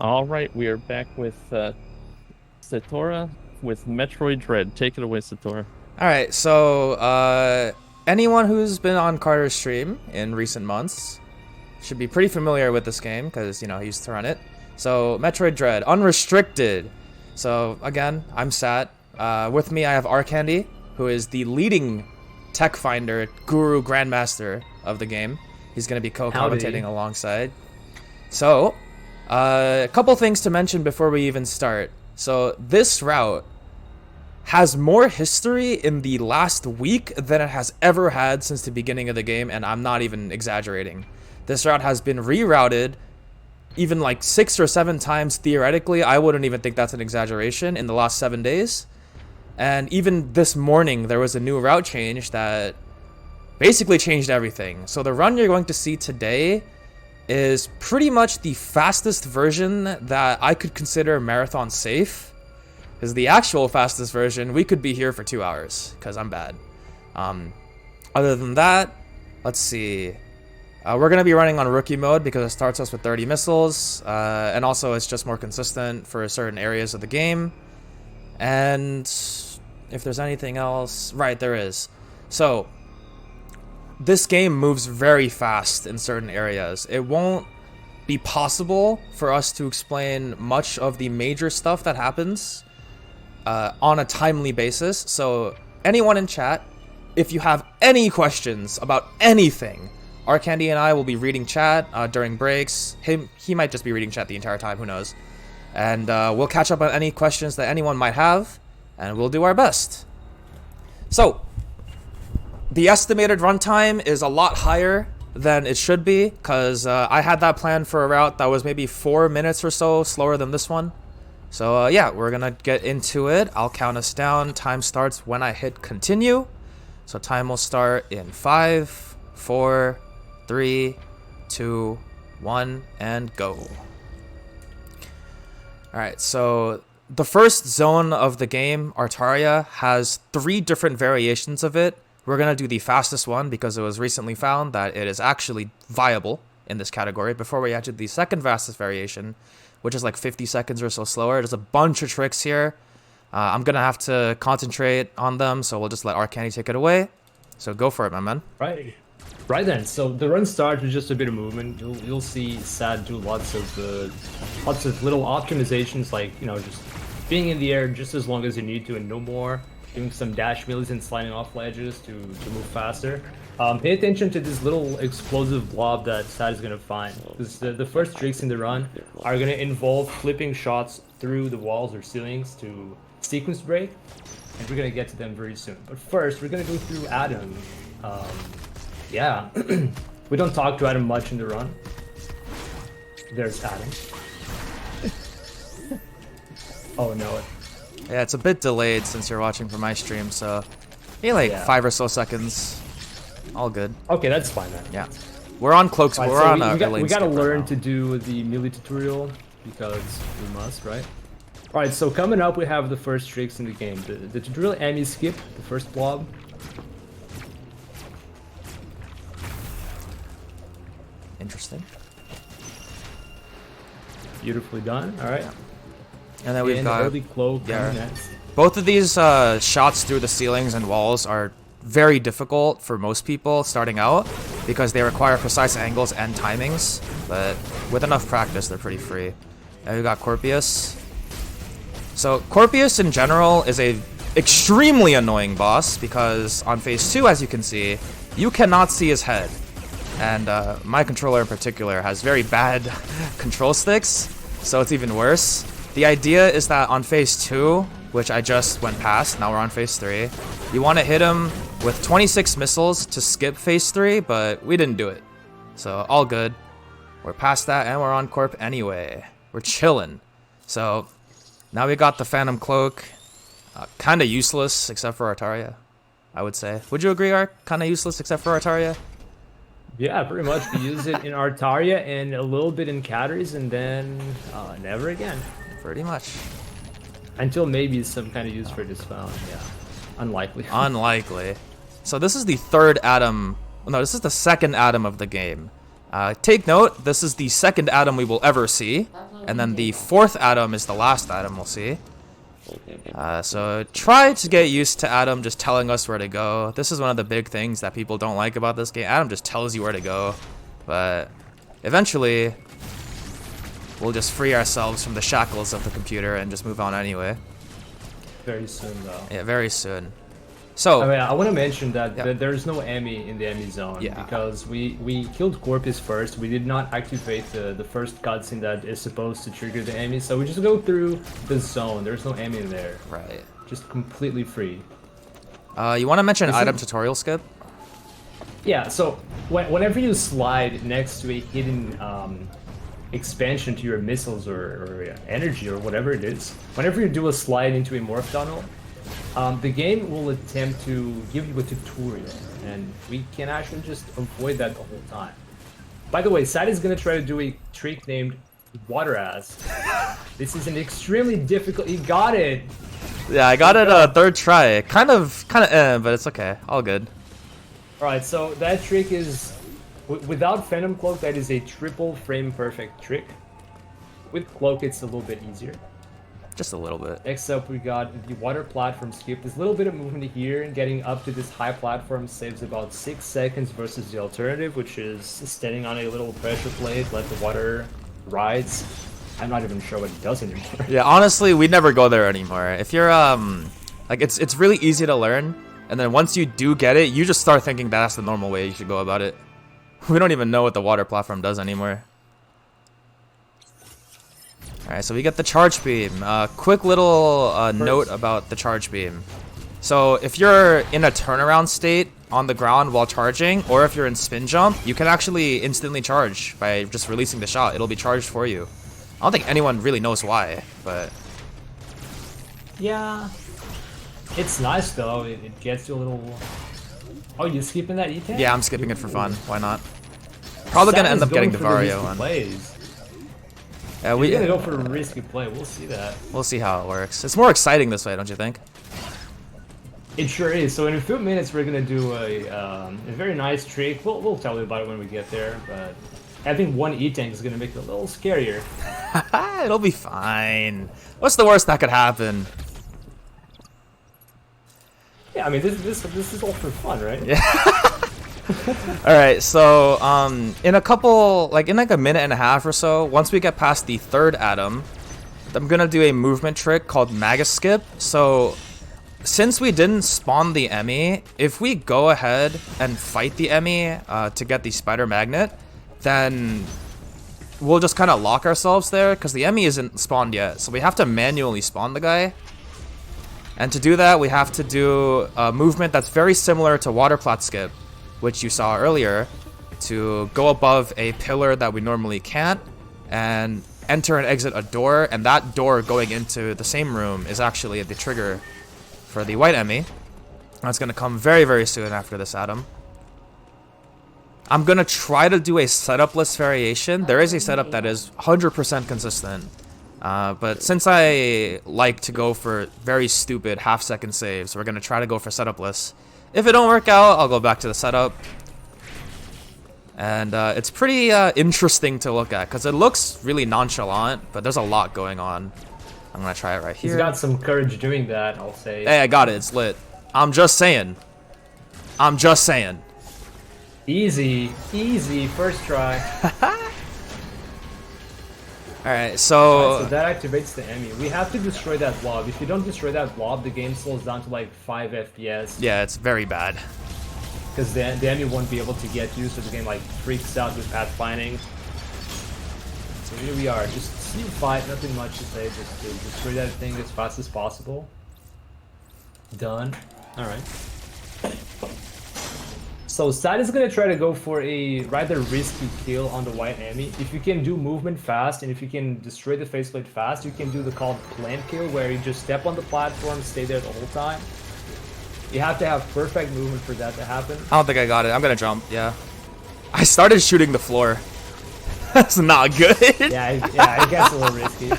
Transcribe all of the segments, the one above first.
All right, we are back with satorha with Metroid Dread. Take it away, Satora. All right, so anyone who's been on Carter's stream in recent months should be pretty familiar with this game because he used to run it. So Metroid Dread, Unrestricted. So again, I'm Sat. With me, I have Arcandy, who is the leading tech finder, guru, grandmaster of the game. He's going to be co-commentating alongside. So, a couple things to mention before we even start. So this route has more history in the last week than it has ever had since the beginning of the game, and I'm not even exaggerating. This route has been rerouted even like 6 or 7 times theoretically. I wouldn't even think that's an exaggeration in the last 7 days. And even this morning, there was a new route change that basically changed everything. So the run you're going to see today is pretty much the fastest version that I could consider marathon safe. Because the actual fastest version, we could be here for 2 hours, because I'm bad. Other than that, let's see. We're going to be running on rookie mode because it starts us with 30 missiles. And also it's just more consistent for certain areas of the game. And if there's anything else... Right, there is. So, this game moves very fast in certain areas. It won't be possible for us to explain much of the major stuff that happens on a timely basis. So, anyone in chat, if you have any questions about anything, Arcandy and I will be reading chat during breaks. He might just be reading chat the entire time, who knows. And we'll catch up on any questions that anyone might have, and we'll do our best. So, the estimated runtime is a lot higher than it should be, because I had that planned for a route that was maybe 4 minutes or so slower than this one. So yeah, we're gonna get into it. I'll count us down. Time starts when I hit continue. So time will start in 5, 4, 3, 2, 1, and go. Alright, so the first zone of the game, Artaria, has 3 different variations of it. We're going to do the fastest one because it was recently found that it is actually viable in this category before we add to the second fastest variation, which is like 50 seconds or so slower. There's a bunch of tricks here. I'm going to have to concentrate on them, so we'll just let Arcandy take it away. So go for it, my man. Right then. So the run starts with just a bit of movement. You'll see Sad do lots of little optimizations, like just being in the air just as long as you need to and no more. Doing some dash wheelies and sliding off ledges to move faster. Pay attention to this little explosive blob that Sad is gonna find. Because the first tricks in the run are gonna involve flipping shots through the walls or ceilings to sequence break, and we're gonna get to them very soon. But first, we're gonna go through Adam. Yeah, we don't talk to Adam much in the run. There's Adam. Oh no. Yeah, it's a bit delayed since you're watching from my stream, so maybe 5 or so seconds. All good. Okay, that's fine then. Yeah. We're on cloaks. Right, we're so on we gotta learn to do the melee tutorial because we must, right? Alright, so coming up we have the first tricks in the game. The tutorial Amy skip, the first blob. Interesting. Beautifully done. Alright. And then we've got early cloak next. Both of these shots through the ceilings and walls are very difficult for most people starting out because they require precise angles and timings, but with enough practice they're pretty free. And we've got Corpius. So Corpius in general is a extremely annoying boss because on phase 2, as you can see, you cannot see his head. And my controller in particular has very bad control sticks, so it's even worse. The idea is that on phase 2, which I just went past, now we're on phase 3, you want to hit him with 26 missiles to skip phase 3, but we didn't do it. So all good. We're past that and we're on Corp anyway. We're chilling. So now we got the Phantom Cloak. Kind of useless except for Artaria, I would say. Would you agree, Ark? Kind of useless except for Artaria? Yeah, pretty much. We use it in Artaria and a little bit in Cateries and then never again. Pretty much. Until maybe some kind of use for it is found. Yeah. Unlikely. Unlikely. So this is the third Atom. No, this is the second Atom of the game. Take note, this is the second Atom we will ever see. And then the 4th Adam is the last Adam we'll see. So try to get used to Adam just telling us where to go. This is one of the big things that people don't like about this game. Adam just tells you where to go. But eventually, we'll just free ourselves from the shackles of the computer and just move on anyway. Very soon, though. Yeah, very soon. So, I mean, I want to mention that Yeah. there's no Emmy in the Emmy zone Yeah. because we killed Corpus first. We did not activate the first cutscene that is supposed to trigger the Emmy, so we just go through the zone. There's no Emmy in there. right. Just completely free. You want to mention This item is- tutorial skip? Yeah, so whenever you slide next to a hidden expansion to your missiles or energy or whatever it is, whenever you do a slide into a morph tunnel, the game will attempt to give you a tutorial, and we can actually just avoid that the whole time. By the way, Sad is going to try to do a trick named Water Ass. This is an extremely difficult... You got it! Yeah, I got it 3rd try. Kind of, but it's okay. All good. Alright, so that trick is... without Phantom Cloak, that is a triple frame perfect trick. With Cloak, it's a little bit easier. Just a little bit. Next up, we got the water platform skip. There's a little bit of movement here, and getting up to this high platform saves about 6 seconds versus the alternative, which is standing on a little pressure plate, let the water rise. I'm not even sure what it does anymore. Yeah, honestly, we never go there anymore. If you're like it's really easy to learn, and then once you do get it, you just start thinking that's the normal way you should go about it. We don't even know what the water platform does anymore. Alright, so we get the charge beam. Quick little note about the charge beam. So if you're in a turnaround state on the ground while charging, or if you're in spin jump, you can actually instantly charge by just releasing the shot. It'll be charged for you. I don't think anyone really knows why, but... Yeah. It's nice, though. It gets you a little... Oh, you skipping that E-tank? Yeah, I'm skipping it for fun. Why not? Probably gonna end up getting the Vario one. Yeah, We're gonna go for a risky play. We'll see that. We'll see how it works. It's more exciting this way, don't you think? It sure is. So in a few minutes, we're gonna do a very nice trick. We'll tell you about it when we get there. But I think one E-tank is gonna make it a little scarier. It'll be fine. What's the worst that could happen? Yeah, I mean this is all for fun, right? Yeah. All right, so in a minute and a half or so, once we get past the 3rd Adam, I'm gonna do a movement trick called Magus Skip. So since we didn't spawn the Emmy, if we go ahead and fight the Emmy to get the spider magnet, then we'll just kind of lock ourselves there because the Emmy isn't spawned yet. So we have to manually spawn the guy. And to do that, we have to do a movement that's very similar to Water Plat Skip, which you saw earlier, to go above a pillar that we normally can't and enter and exit a door, and that door going into the same room is actually the trigger for the white Emmy. That's going to come very, very soon after this Adam. I'm going to try to do a setup-less variation. There is a setup that is 100% consistent, but since I like to go for very stupid half-second saves, we're going to try to go for setup-less. If it don't work out, I'll go back to the setup. And it's pretty interesting to look at, because it looks really nonchalant, but there's a lot going on. I'm going to try it right here. He's got some courage doing that, I'll say. Hey, I got it. It's lit. I'm just saying. I'm just saying. Easy, first try. Alright, so... So that activates the Emmy. We have to destroy that blob. If you don't destroy that blob, the game slows down to like 5 FPS. Yeah, it's very bad. Because the Emmy won't be able to get you, so the game like freaks out with pathfinding. So here we are, just see fight, nothing much to say, just to destroy that thing as fast as possible. Done. Alright. So Sad is gonna try to go for a rather risky kill on the white Emmy. If you can do movement fast and if you can destroy the faceplate fast, you can do the called plant kill where you just step on the platform, stay there the whole time. You have to have perfect movement for that to happen. I don't think I got it. I'm gonna jump, yeah. I started shooting the floor. That's not good. Yeah, it gets a little risky.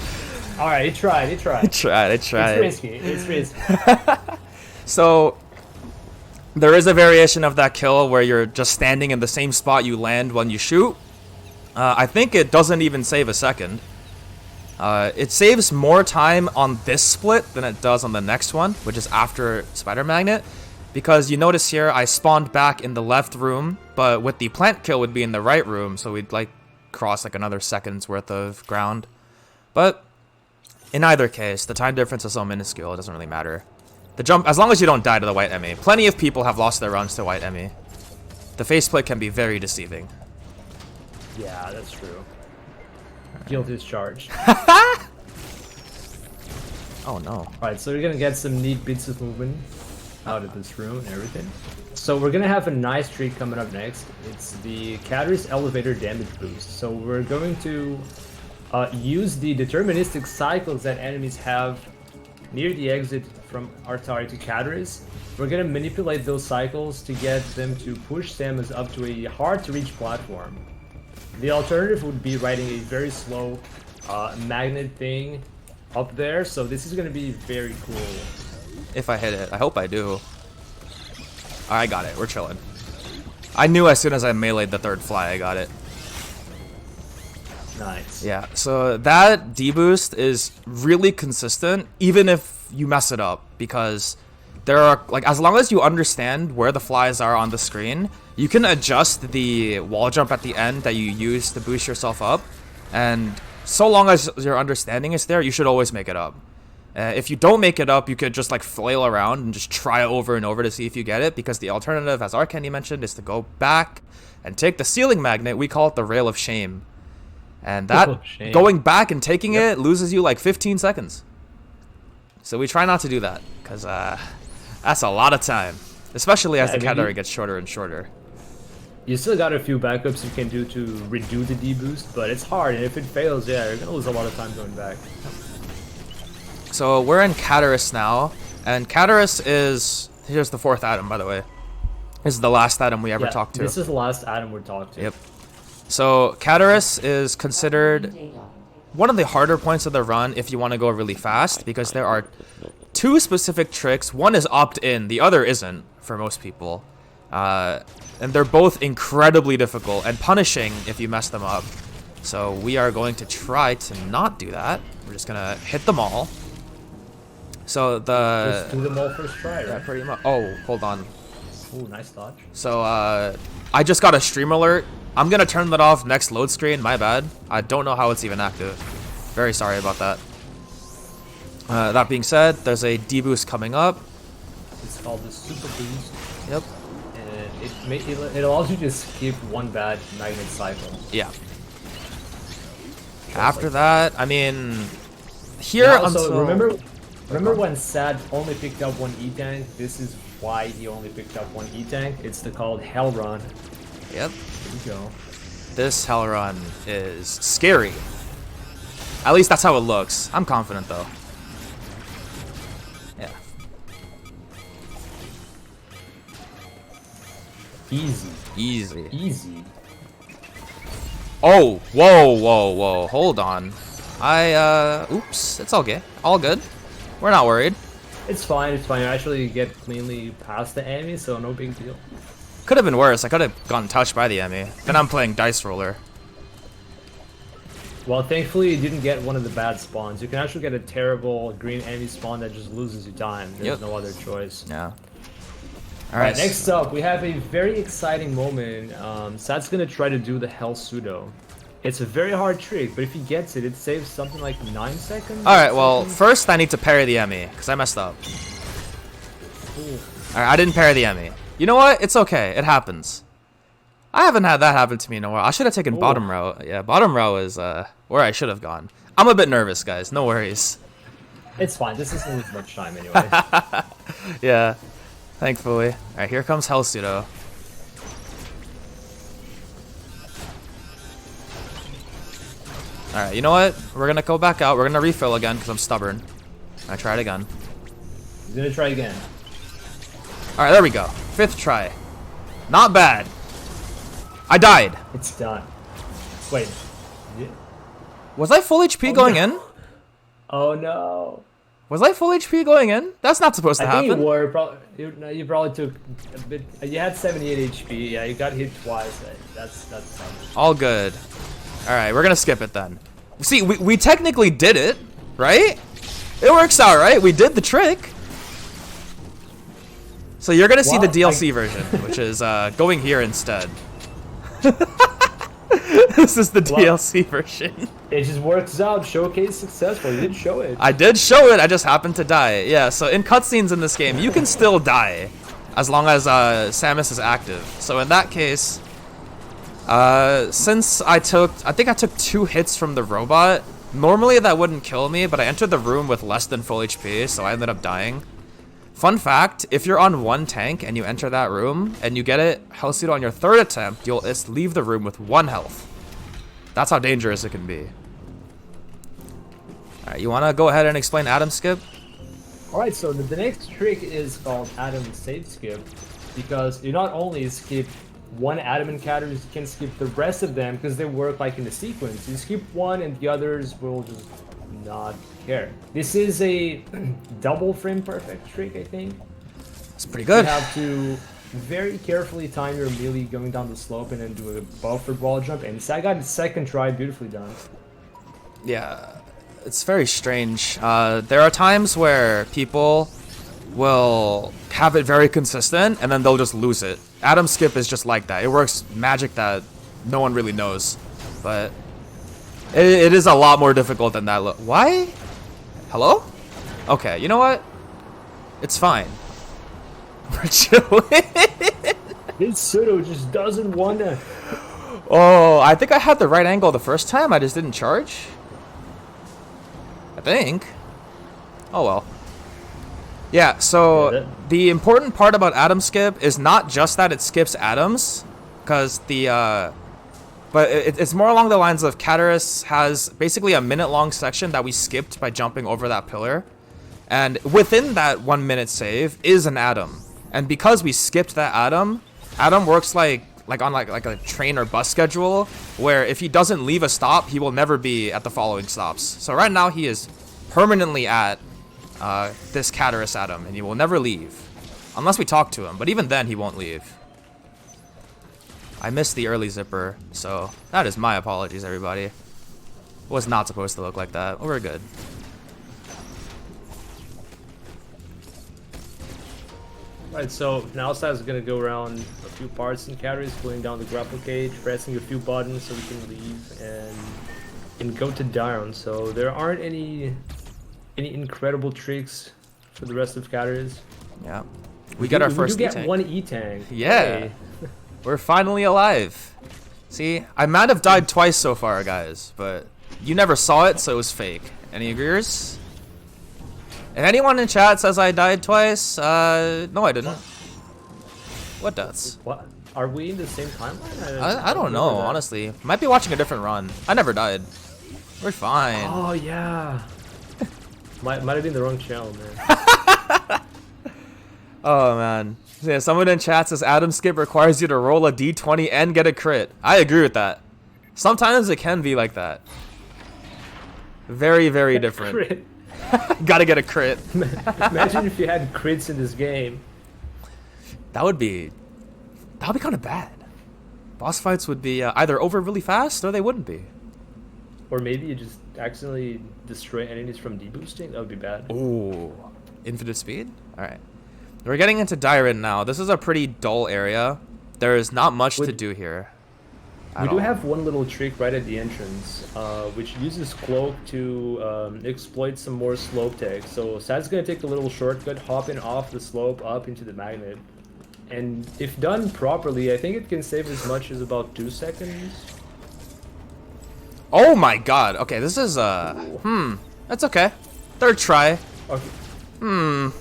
Alright, he tried. I tried. It's risky. So, there is a variation of that kill where you're just standing in the same spot you land when you shoot. I think it doesn't even save a second. It saves more time on this split than it does on the next one, which is after Spider Magnet. Because you notice here, I spawned back in the left room, but with the plant kill would be in the right room, so we'd like cross like another second's worth of ground. But in either case, the time difference is so minuscule, it doesn't really matter. The jump, as long as you don't die to the white Emmy. Plenty of people have lost their runs to white Emmy. The faceplate can be very deceiving. Yeah, that's true. Guilt is charged. Oh no. Alright, so we're gonna get some neat bits of movement out of this room and everything. So we're gonna have a nice treat coming up next. It's the Cater's Elevator Damage Boost. So we're going to use the deterministic cycles that enemies have near the exit from Artari to Cater's. We're gonna manipulate those cycles to get them to push Samus up to a hard-to-reach platform. The alternative would be riding a very slow magnet thing up there, so this is going to be very cool. If I hit it, I hope I do. I got it, we're chilling. I knew as soon as I meleeed the third fly, I got it. Nice. Yeah, so that D-boost is really consistent, even if you mess it up, because there are, like, as long as you understand where the flies are on the screen, you can adjust the wall jump at the end that you use to boost yourself up, and so long as your understanding is there, you should always make it up. If you don't make it up, you could just like flail around and just try over and over to see if you get it, because the alternative, as Arcandy mentioned, is to go back and take the ceiling magnet. We call it the Rail of Shame. And that, going back and taking it loses you like 15 seconds. So we try not to do that, because that's a lot of time, especially as the category gets shorter and shorter. You still got a few backups you can do to redo the D-boost, but it's hard, and if it fails, yeah, you're gonna lose a lot of time going back. So we're in Caterus now, and Caterus is, here's the 4th item, by the way. This is the last item we ever talked to. This is the last item we're talking to. Yep. So Caterus is considered one of the harder points of the run if you want to go really fast, because there are 2 specific tricks. One is opt-in, the other isn't for most people. And they're both incredibly difficult and punishing if you mess them up. So we are going to try to not do that. We're just gonna hit them all. So Just do them all first try, right? Yeah, pretty much. Oh, hold on. Ooh, nice dodge. So I just got a stream alert. I'm gonna turn that off next load screen, my bad. I don't know how it's even active. Very sorry about that. That being said, there's a D-boost coming up. It's called the Super Boost. Yep. It allows you to skip one bad magnet cycle. Yeah. After that, I mean, here so remember when Sad only picked up one E-tank? This is why he only picked up one E-tank. It's called Hell Run. Yep. Here we go. This Hell Run is scary. At least that's how it looks. I'm confident though. Yeah. Easy. Easy. Easy. Oh, whoa. Hold on. Oops. It's okay. All good. We're not worried. It's fine. It's fine. You actually get cleanly past the enemy, so no big deal. Could have been worse. I could have gotten touched by the enemy. Then I'm playing Dice Roller. Well, thankfully you didn't get one of the bad spawns. You can actually get a terrible green enemy spawn that just loses you time. There's no other choice. Yeah. Alright, next up, we have a very exciting moment. Sad's gonna try to do the Hell Pseudo. It's a very hard trick, but if he gets it, it saves something like 9 seconds. Alright, well, first I need to parry the Emmy, because I messed up. Alright, I didn't parry the Emmy. You know what? It's okay. It happens. I haven't had that happen to me in a while. I should have taken bottom row. Yeah, bottom row is where I should have gone. I'm a bit nervous, guys. No worries. It's fine. This isn't lose much time anyway. Yeah, thankfully. Alright, here comes Hell Pseudo. Alright, you know what? We're gonna go back out. We're gonna refill again because I'm stubborn. I try it again. He's gonna try again. Alright, there we go. 5th try. Not bad. I died. It's done. Wait. Was I full HP going in? Oh no. Was I full HP going in? That's not supposed to happen. I think you were. You probably took a bit. You had 78 HP. Yeah, you got hit twice. That's all good. All right, we're gonna skip it then. See, we technically did it, right? It works out, right? We did the trick. So you're gonna see the DLC version, which is going here instead. This is the DLC version. It just works out. Showcase successful. You did show it. I did show it. I just happened to die. Yeah. So in cutscenes in this game, you can still die, as long as Samus is active. So in that case, since I think I took 2 hits from the robot. Normally that wouldn't kill me, but I entered the room with less than full HP, so I ended up dying. Fun fact, if you're on 1 tank and you enter that room and you get it health seed on your 3rd attempt, you'll just leave the room with 1 health. That's how dangerous it can be. Alright, you wanna go ahead and explain Atom Skip? Alright, so the next trick is called Atom Save Skip, because you not only skip one Atom encounter, you can skip the rest of them because they work like in a sequence. You skip one and the others will just not care. This is a double frame perfect trick, I think. It's pretty good. You have to very carefully time your melee going down the slope and then do a buffer wall jump, and I got the second try beautifully done. Yeah, it's very strange. There are times where people will have it very consistent and then they'll just lose it. Atom Skip is just like that. It works magic that no one really knows, but it is a lot more difficult than that. Why? Hello? Okay, you know what? It's fine. We're chilling. This pseudo just doesn't wanna. Oh, I think I had the right angle the first time. I just didn't charge. I think. Oh well. Yeah, so the important part about Atom Skip is not just that it skips atoms, because but it's more along the lines of Cataris has basically a minute-long section that we skipped by jumping over that pillar, and within that 1 minute save is an atom, and because we skipped that atom works like on a train or bus schedule, where if he doesn't leave a stop, he will never be at the following stops. So right now he is permanently at this Cataris atom, and he will never leave unless we talk to him, but even then he won't leave. I missed the early zipper, so that is my apologies, everybody. Was not supposed to look like that. We're good. Right, so now Sad's gonna go around a few parts in Cataris, pulling down the grapple cage, pressing a few buttons so we can leave and go to down. So there aren't any incredible tricks for the rest of Cataris. Yeah. We get our first E-tank. E-tank. One E-tank. Yeah. Hey. We're finally alive. See, I might have died twice so far, guys, but you never saw it, so it was fake. Any agreeers? If anyone in chat says I died twice, no I didn't. What deaths? What? Are we in the same timeline? I don't know, honestly. Might be watching a different run. I never died. We're fine. Oh yeah. might have been the wrong channel, man. Oh man. Yeah, someone in chat says Atom Skip requires you to roll a d20 and get a crit. I agree with that. Sometimes it can be like that. Very, very different. Crit. Gotta get a crit. Imagine if you had crits in this game. That would be kind of bad. Boss fights would be either over really fast or they wouldn't be. Or maybe you just accidentally destroy enemies from deboosting. That would be bad. Ooh, infinite speed? Alright. We're getting into Dyron now. This is a pretty dull area. There is not much to do here. We do have one little trick right at the entrance, which uses Cloak to exploit some more slope tech. So Sad's gonna take a little shortcut, hopping off the slope up into the magnet. And if done properly, I think it can save as much as about 2 seconds. Oh my god. Okay, this is that's okay. 3rd try. Okay.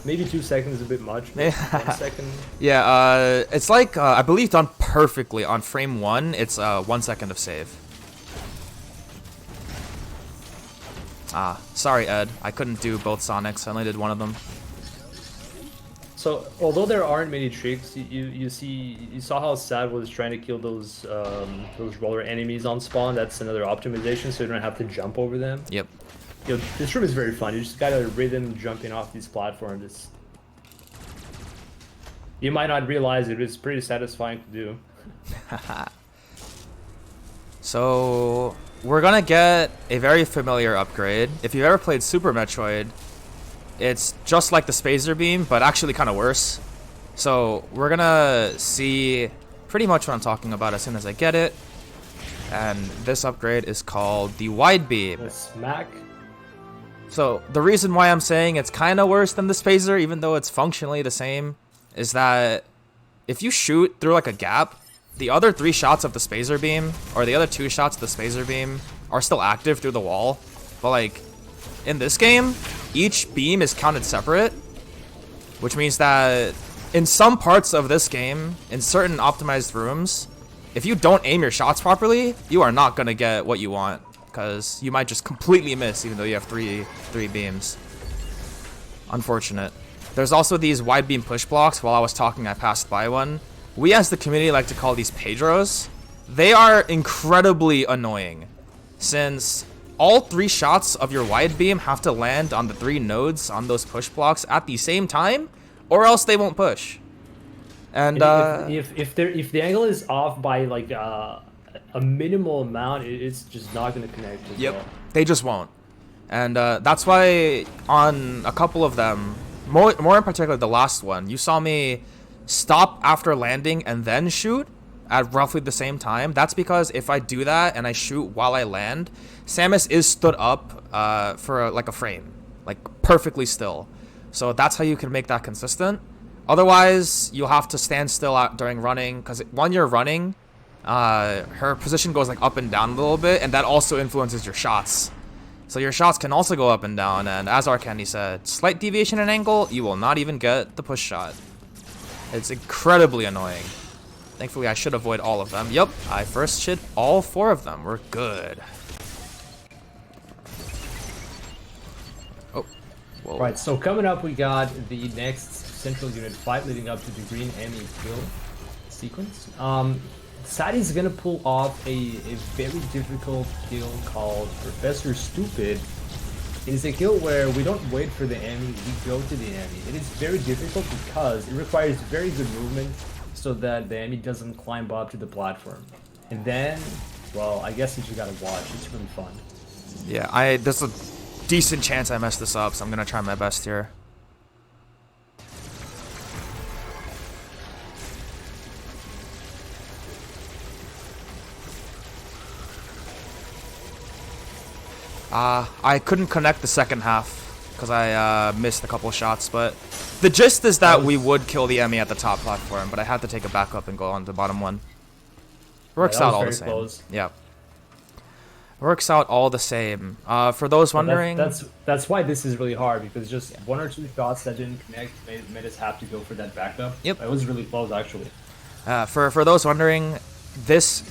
Maybe 2 seconds is a bit much. 1 second. Yeah, it's like I believe done perfectly on frame 1. It's 1 second of save. Ah, sorry Ed, I couldn't do both Sonics. I only did one of them. So although there aren't many tricks, you saw how Sad was trying to kill those roller enemies on spawn. That's another optimization, so you don't have to jump over them. Yep. Yo, this room is very fun. You just gotta rhythm jumping off these platforms. You might not realize it, but it's pretty satisfying to do. So we're gonna get a very familiar upgrade. If you've ever played Super Metroid, it's just like the Spazer Beam, but actually kind of worse. So we're gonna see pretty much what I'm talking about as soon as I get it. And this upgrade is called the Wide Beam. The smack. So the reason why I'm saying it's kind of worse than the Spazer, even though it's functionally the same, is that if you shoot through like a gap, the other 3 shots of the Spazer Beam, or the other 2 shots of the Spazer Beam, are still active through the wall. But like, in this game, each beam is counted separate, which means that in some parts of this game, in certain optimized rooms, if you don't aim your shots properly, you are not going to get what you want, because you might just completely miss even though you have three beams. Unfortunate. There's also these wide beam push blocks. While I was talking, I passed by one. We as the community like to call these Pedros. They are incredibly annoying, since all 3 shots of your wide beam have to land on the 3 nodes on those push blocks at the same time, or else they won't push. And if the angle is off by like a minimal amount, it's just not going to connect. Yep, well. They just won't. And that's why on a couple of them, more in particular the last one, you saw me stop after landing and then shoot at roughly the same time. That's because if I do that and I shoot while I land, Samus is stood up for like a frame, like perfectly still. So that's how you can make that consistent. Otherwise, you'll have to stand still out during running, because when you're running, her position goes like up and down a little bit, and that also influences your shots. So your shots can also go up and down, and as Arcandy said, slight deviation in angle, you will not even get the push shot. It's incredibly annoying. Thankfully, I should avoid all of them. Yep, I first hit all 4 of them. We're good. Oh, whoa. Right, so coming up, we got the next central unit fight leading up to the green enemy kill sequence. Sadie's gonna pull off a very difficult kill called Professor Stupid. It is a kill where we don't wait for the enemy, we go to the enemy. It is very difficult because it requires very good movement so that the enemy doesn't climb up to the platform. And then, well, I guess you just gotta watch. It's really fun. Yeah, there's a decent chance I messed this up, so I'm gonna try my best here. I couldn't connect the second half because I missed a couple of shots, but the gist is that we would kill the enemy at the top platform, but I had to take a backup and go on the bottom one. Works out all the same. Close. Yeah. Works out all the same. For those wondering... That's why this is really hard, because just 1 or 2 shots that didn't connect made us have to go for that backup. Yep. It was really close, actually. For those wondering, this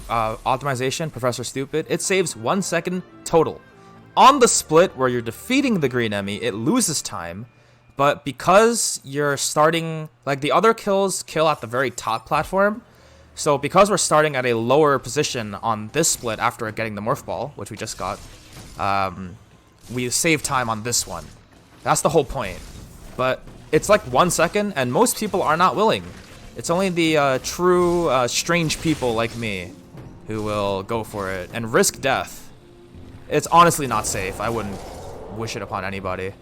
optimization, Professor Stupid, it saves 1 second total. On the split where you're defeating the green enemy, it loses time, but because you're starting, like the other kills kill at the very top platform, so because we're starting at a lower position on this split after getting the Morph Ball, which we just got, we save time on this one. That's the whole point. But it's like 1 second, and most people are not willing. It's only the true strange people like me who will go for it and risk death. It's honestly not safe. I wouldn't wish it upon anybody.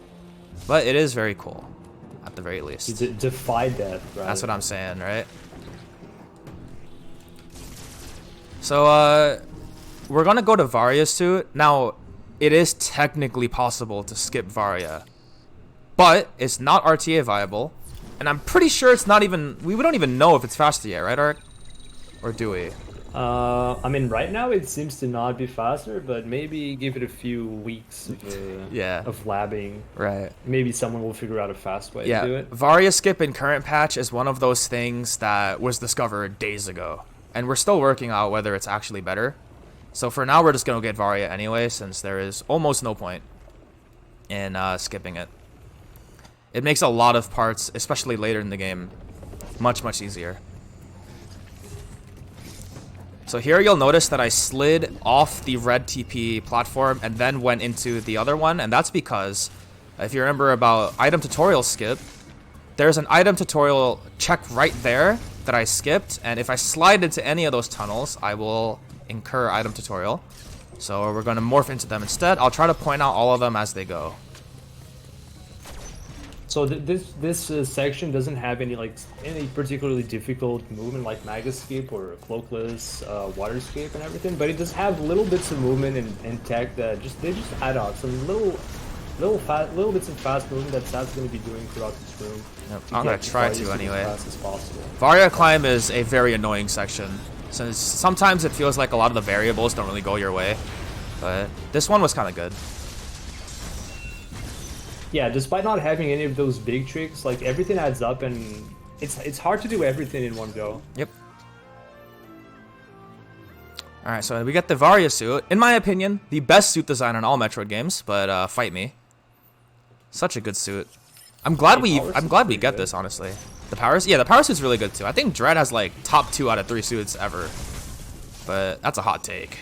But it is very cool, at the very least. You defy death, right? That's what I'm saying, right? So, we're gonna go to Varia's suit. Now, it is technically possible to skip Varia, but it's not RTA viable, and I'm pretty sure it's not even... We don't even know if it's faster yet, right, Ark? Or do we? I mean, right now it seems to not be faster, but maybe give it a few weeks of labbing. Right. Maybe someone will figure out a fast way to do it. Varia skip in current patch is one of those things that was discovered days ago, and we're still working out whether it's actually better. So for now, we're just going to get Varia anyway, since there is almost no point in skipping it. It makes a lot of parts, especially later in the game, much, much easier. So here you'll notice that I slid off the red TP platform and then went into the other one, and that's because, if you remember about item tutorial skip, there's an item tutorial check right there that I skipped, and if I slide into any of those tunnels, I will incur item tutorial. So we're going to morph into them instead. I'll try to point out all of them as they go. So this section doesn't have any particularly difficult movement like Mag Escape or Cloakless, Water Escape and everything, but it does have little bits of movement and tech that they just add on some little bits of fast movement that Sad's going to be doing throughout this room. Yep, I'm going to try to anyway. As fast as possible. Varia Climb is a very annoying section, since sometimes it feels like a lot of the variables don't really go your way, but this one was kind of good. Yeah, despite not having any of those big tricks, like everything adds up, and it's hard to do everything in one go. Yep. Alright, so we get the Varia suit. In my opinion, the best suit design in all Metroid games, but fight me. Such a good suit. I'm glad we get this, honestly. The power suit's really good too. I think Dread has like top 2 out of 3 suits ever. But that's a hot take.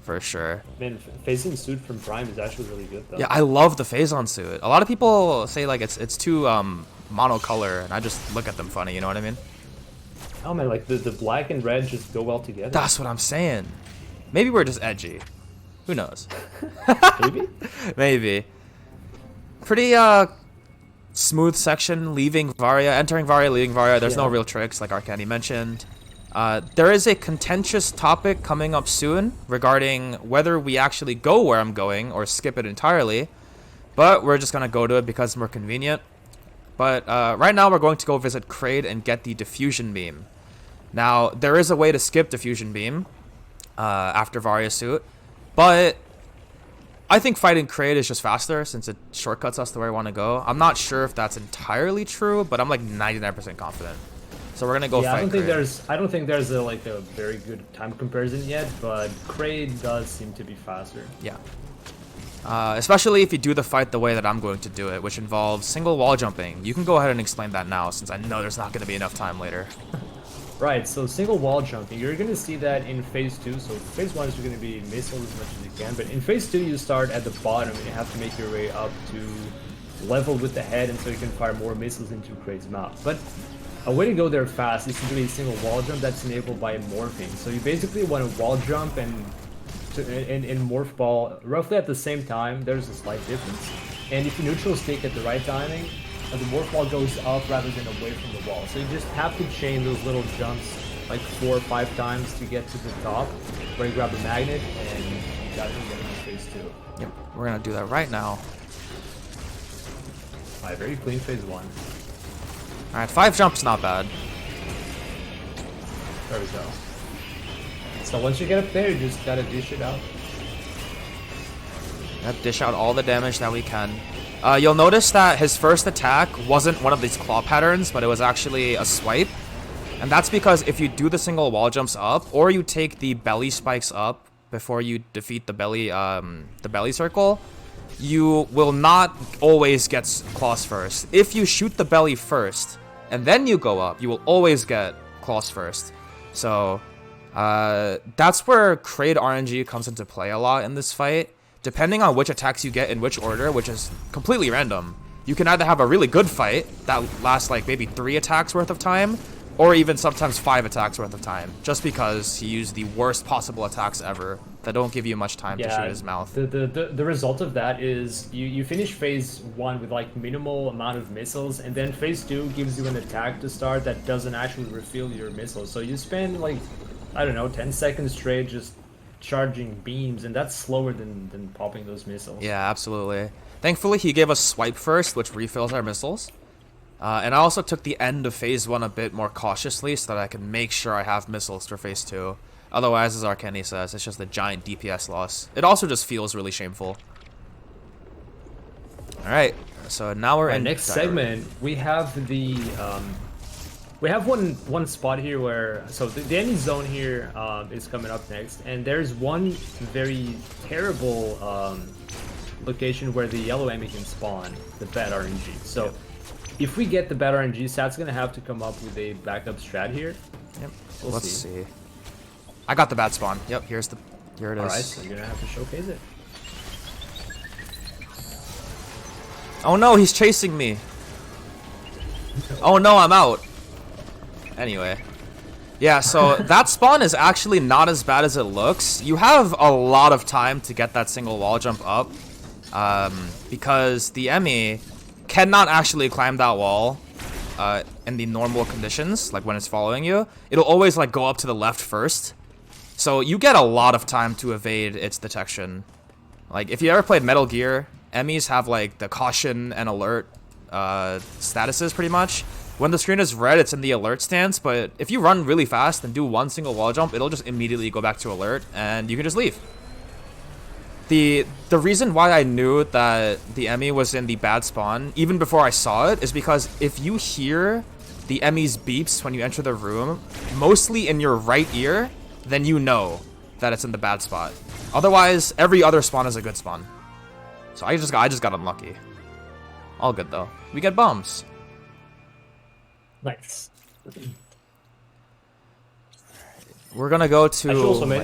For sure. Man, Phazon suit from Prime is actually really good though. Yeah, I love the Phazon suit. A lot of people say like it's too monocolor, and I just look at them funny, you know what I mean? Oh man, like the black and red just go well together. That's what I'm saying. Maybe we're just edgy. Who knows? Maybe? Maybe. Pretty smooth section, leaving Varia, entering Varia, leaving Varia. There's no real tricks like Arcani mentioned. There is a contentious topic coming up soon regarding whether we actually go where I'm going or skip it entirely, but we're just going to go to it because it's more convenient. But right now we're going to go visit Kraid and get the diffusion beam. Now, there is a way to skip diffusion beam after Varia suit, but I think fighting Kraid is just faster since it shortcuts us to where I want to go. I'm not sure if that's entirely true, but I'm like 99% confident. So we're gonna go fight Kraid. I don't think there's a very good time comparison yet, but Kraid does seem to be faster. Yeah. Especially if you do the fight the way that I'm going to do it, which involves single wall jumping. You can go ahead and explain that now, since I know there's not going to be enough time later. Right, so single wall jumping, you're going to see that in Phase 2. So Phase 1 is going to be missile as much as you can, but in Phase 2 you start at the bottom and you have to make your way up to level with the head, and so you can fire more missiles into Kraid's mouth. But a way to go there fast is to do a single wall jump that's enabled by morphing. So you basically want to wall jump and morph ball roughly at the same time. There's a slight difference, and if you neutral stick at the right timing, the morph ball goes up rather than away from the wall. So you just have to chain those little jumps like 4 or 5 times to get to the top where you grab the magnet, and you got to get into Phase 2. Yep, we're gonna do that right now. Alright, very clean Phase 1. Alright, 5 jumps, not bad. There we go. So once you get up there, you just gotta dish it out. Yep, dish out all the damage that we can. You'll notice that his first attack wasn't one of these claw patterns, but it was actually a swipe. And that's because if you do the single wall jumps up, or you take the belly spikes up before you defeat the belly circle, you will not always get claws first. If you shoot the belly first, and then you go up, you will always get claws first. So, that's where Kraid RNG comes into play a lot in this fight. Depending on which attacks you get in which order, which is completely random, you can either have a really good fight that lasts like maybe 3 attacks worth of time, or even sometimes 5 attacks worth of time, just because he used the worst possible attacks ever that don't give you much time to shoot his mouth. The result of that is you finish Phase 1 with like minimal amount of missiles, and then Phase 2 gives you an attack to start that doesn't actually refill your missiles. So you spend like, I don't know, 10 seconds straight just charging beams, and that's slower than popping those missiles. Yeah, absolutely. Thankfully, he gave us swipe first, which refills our missiles. And I also took the end of Phase 1 a bit more cautiously so that I can make sure I have missiles for Phase 2. Otherwise, as Arcani says, it's just a giant DPS loss. It also just feels really shameful. Alright, so now we're in next segment. We have the we have one spot here where, so the enemy zone here is coming up next, and there's one very terrible location where the yellow enemy can spawn, the bad RNG. So if we get the bad RNG, Sat's gonna have to come up with a backup strat here. Yep. Let's see. I got the bad spawn. Yep, here it is. Alright, so you're gonna have to showcase it. Oh no, he's chasing me. Oh no, I'm out. Anyway. Yeah, so that spawn is actually not as bad as it looks. You have a lot of time to get that single wall jump up, because the Emmy cannot actually climb that wall in the normal conditions, like when it's following you. It'll always like go up to the left first. So you get a lot of time to evade its detection. Like if you ever played Metal Gear, Emmys have like the caution and alert statuses pretty much. When the screen is red, it's in the alert stance, but if you run really fast and do one single wall jump, it'll just immediately go back to alert and you can just leave. The reason why I knew that the Emmy was in the bad spawn, even before I saw it, is because if you hear the Emmy's beeps when you enter the room, mostly in your right ear, then you know that it's in the bad spot. Otherwise, every other spawn is a good spawn. So I just got unlucky. All good though. We get bombs. Nice. We're gonna go to.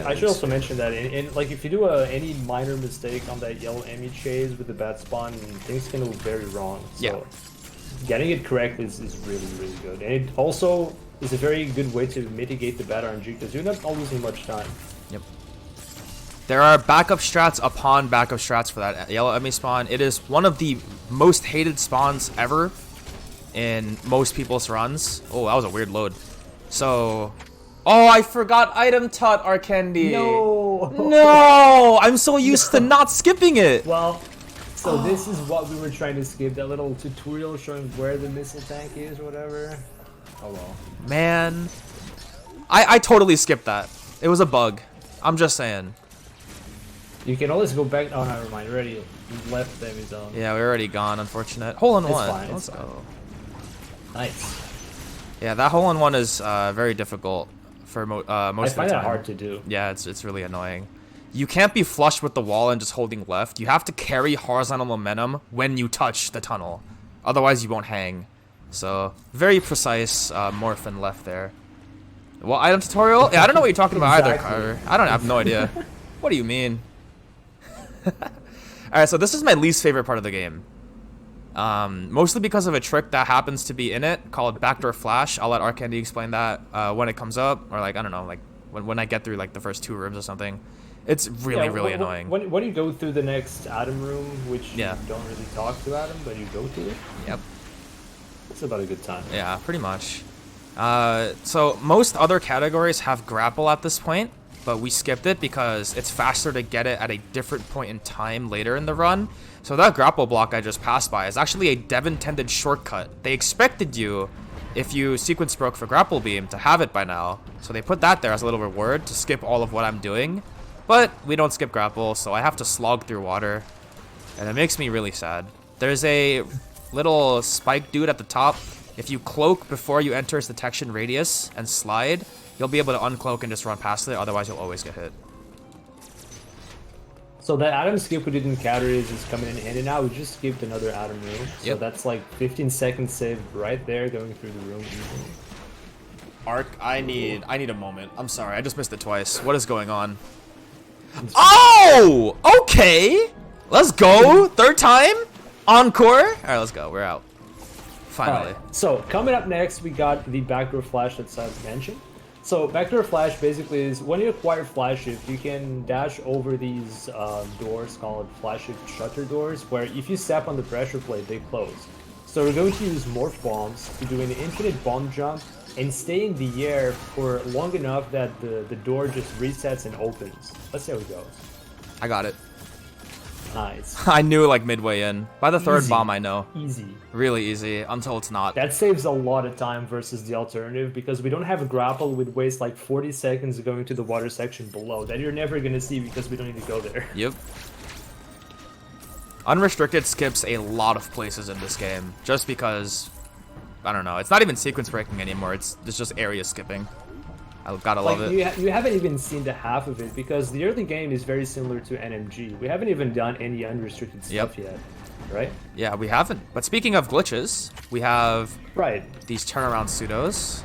I should also mention that in like if you do any minor mistake on that yellow Emmy chase with the bad spawn, things can go very wrong. So Yeah. getting it correct is really good, and it also is a very good way to mitigate the bad RNG because you're not losing much time. Yep. There are backup strats upon backup strats for that yellow Emmy spawn. It is one of the most hated spawns ever in most people's runs. Oh, that was a weird load. So, oh, I forgot item tut, Arkendi. No, I'm so used to not skipping it. Well, so this is what we were trying to skip, that little tutorial showing where the missile tank is or whatever. Oh well. Man, I totally skipped that. It was a bug. I'm just saying. You can always go back. Oh, never mind. Already left the Emmy zone. Yeah, we're already gone, unfortunate. Hole in It's one. fine, Let's it's go. Nice. Yeah, that hole in one is very difficult for most I of the find time. that hard to do. Yeah, it's really annoying. You can't be flush with the wall and just holding left. You have to carry horizontal momentum when you touch the tunnel. Otherwise, you won't hang. So, very precise morph and left there. Well, item tutorial? Yeah, I don't know what you're talking about either, Exactly. Carter. I have no idea. What do you mean? Alright, so this is my least favorite part of the game. Mostly because of a trick that happens to be in it called backdoor flash. I'll let Arkendi explain that when it comes up, or like, I don't know, like when I get through like the first 2 rooms or something. It's really annoying. When you go through the next Adam room, which Yeah. you don't really talk to Adam, but you go to it, Yep. it's about a good time. Yeah, pretty much. So most other categories have grapple at this point, but we skipped it because it's faster to get it at a different point in time later in the run. So that grapple block I just passed by is actually a dev-intended shortcut. They expected you, if you sequence broke for grapple beam, to have it by now. So they put that there as a little reward to skip all of what I'm doing. But we don't skip grapple, so I have to slog through water. And it makes me really sad. There's a little spike dude at the top. If you cloak before you enter its detection radius and slide, you'll be able to uncloak and just run past it, otherwise you'll always get hit. So that Adam skip we did in categories is coming in handy now. We just skipped another Adam room. So Yep. that's like 15 seconds saved right there going through the room easily. Ark, I need a moment. I'm sorry, I just missed it twice. What is going on? Oh! Okay! Let's go! 3rd time? Encore? Alright, let's go. We're out. Finally. Alright, so coming up next, we got the backdoor flash that Sab mentioned. So backdoor flash basically is when you acquire flash shift, you can dash over these doors called flash shift shutter doors, where if you step on the pressure plate, they close. So we're going to use morph bombs to do an infinite bomb jump and stay in the air for long enough that the door just resets and opens. Let's see how it goes. I got it. Nice. I knew like midway in. By the 3rd Easy. bomb, I know. Easy. Really easy, until it's not. That saves a lot of time versus the alternative because we don't have a grapple with waste like 40 seconds going to the water section below that you're never going to see because we don't need to go there. Yep. Unrestricted skips a lot of places in this game, just because, I don't know, it's not even sequence breaking anymore, it's just area skipping. I gotta love it. You haven't even seen the half of it because the early game is very similar to NMG. We haven't even done any unrestricted stuff yet, right? Yeah, we haven't. But speaking of glitches, we have Right. these turnaround pseudos.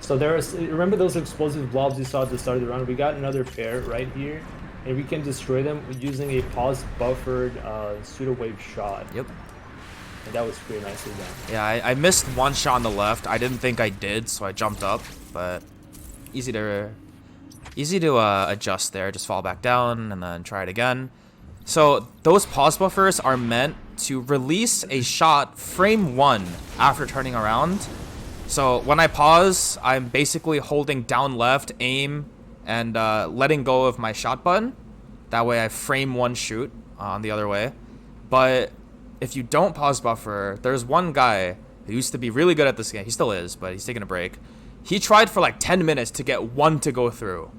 So remember those explosive blobs you saw at the start of the run? We got another pair right here, and we can destroy them using a pause buffered pseudo wave shot. Yep. And that was pretty nicely done. Yeah, I missed one shot on the left. I didn't think I did, so I jumped up. But easy to adjust there. Just fall back down and then try it again. So those pause buffers are meant to release a shot frame 1 after turning around. So when I pause, I'm basically holding down left, aim, and letting go of my shot button. That way I frame 1 shoot on the other way. But if you don't pause buffer, there's one guy who used to be really good at this game. He still is, but he's taking a break. He tried for like 10 minutes to get 1 to go through.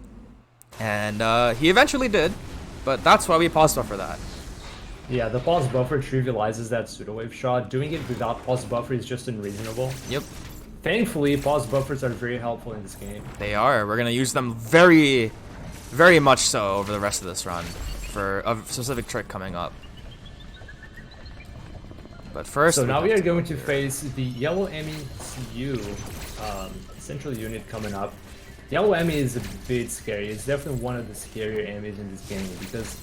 And he eventually did, but that's why we pause buffer that. Yeah, the pause buffer trivializes that pseudo wave shot. Doing it without pause buffer is just unreasonable. Yep. Thankfully, pause buffers are very helpful in this game. They are. We're going to use them very, very much so over the rest of this run for a specific trick coming up. But first, so now we are going to face the yellow MECU central unit coming up. Yellow Emmy is a bit scary. It's definitely one of the scarier enemies in this game because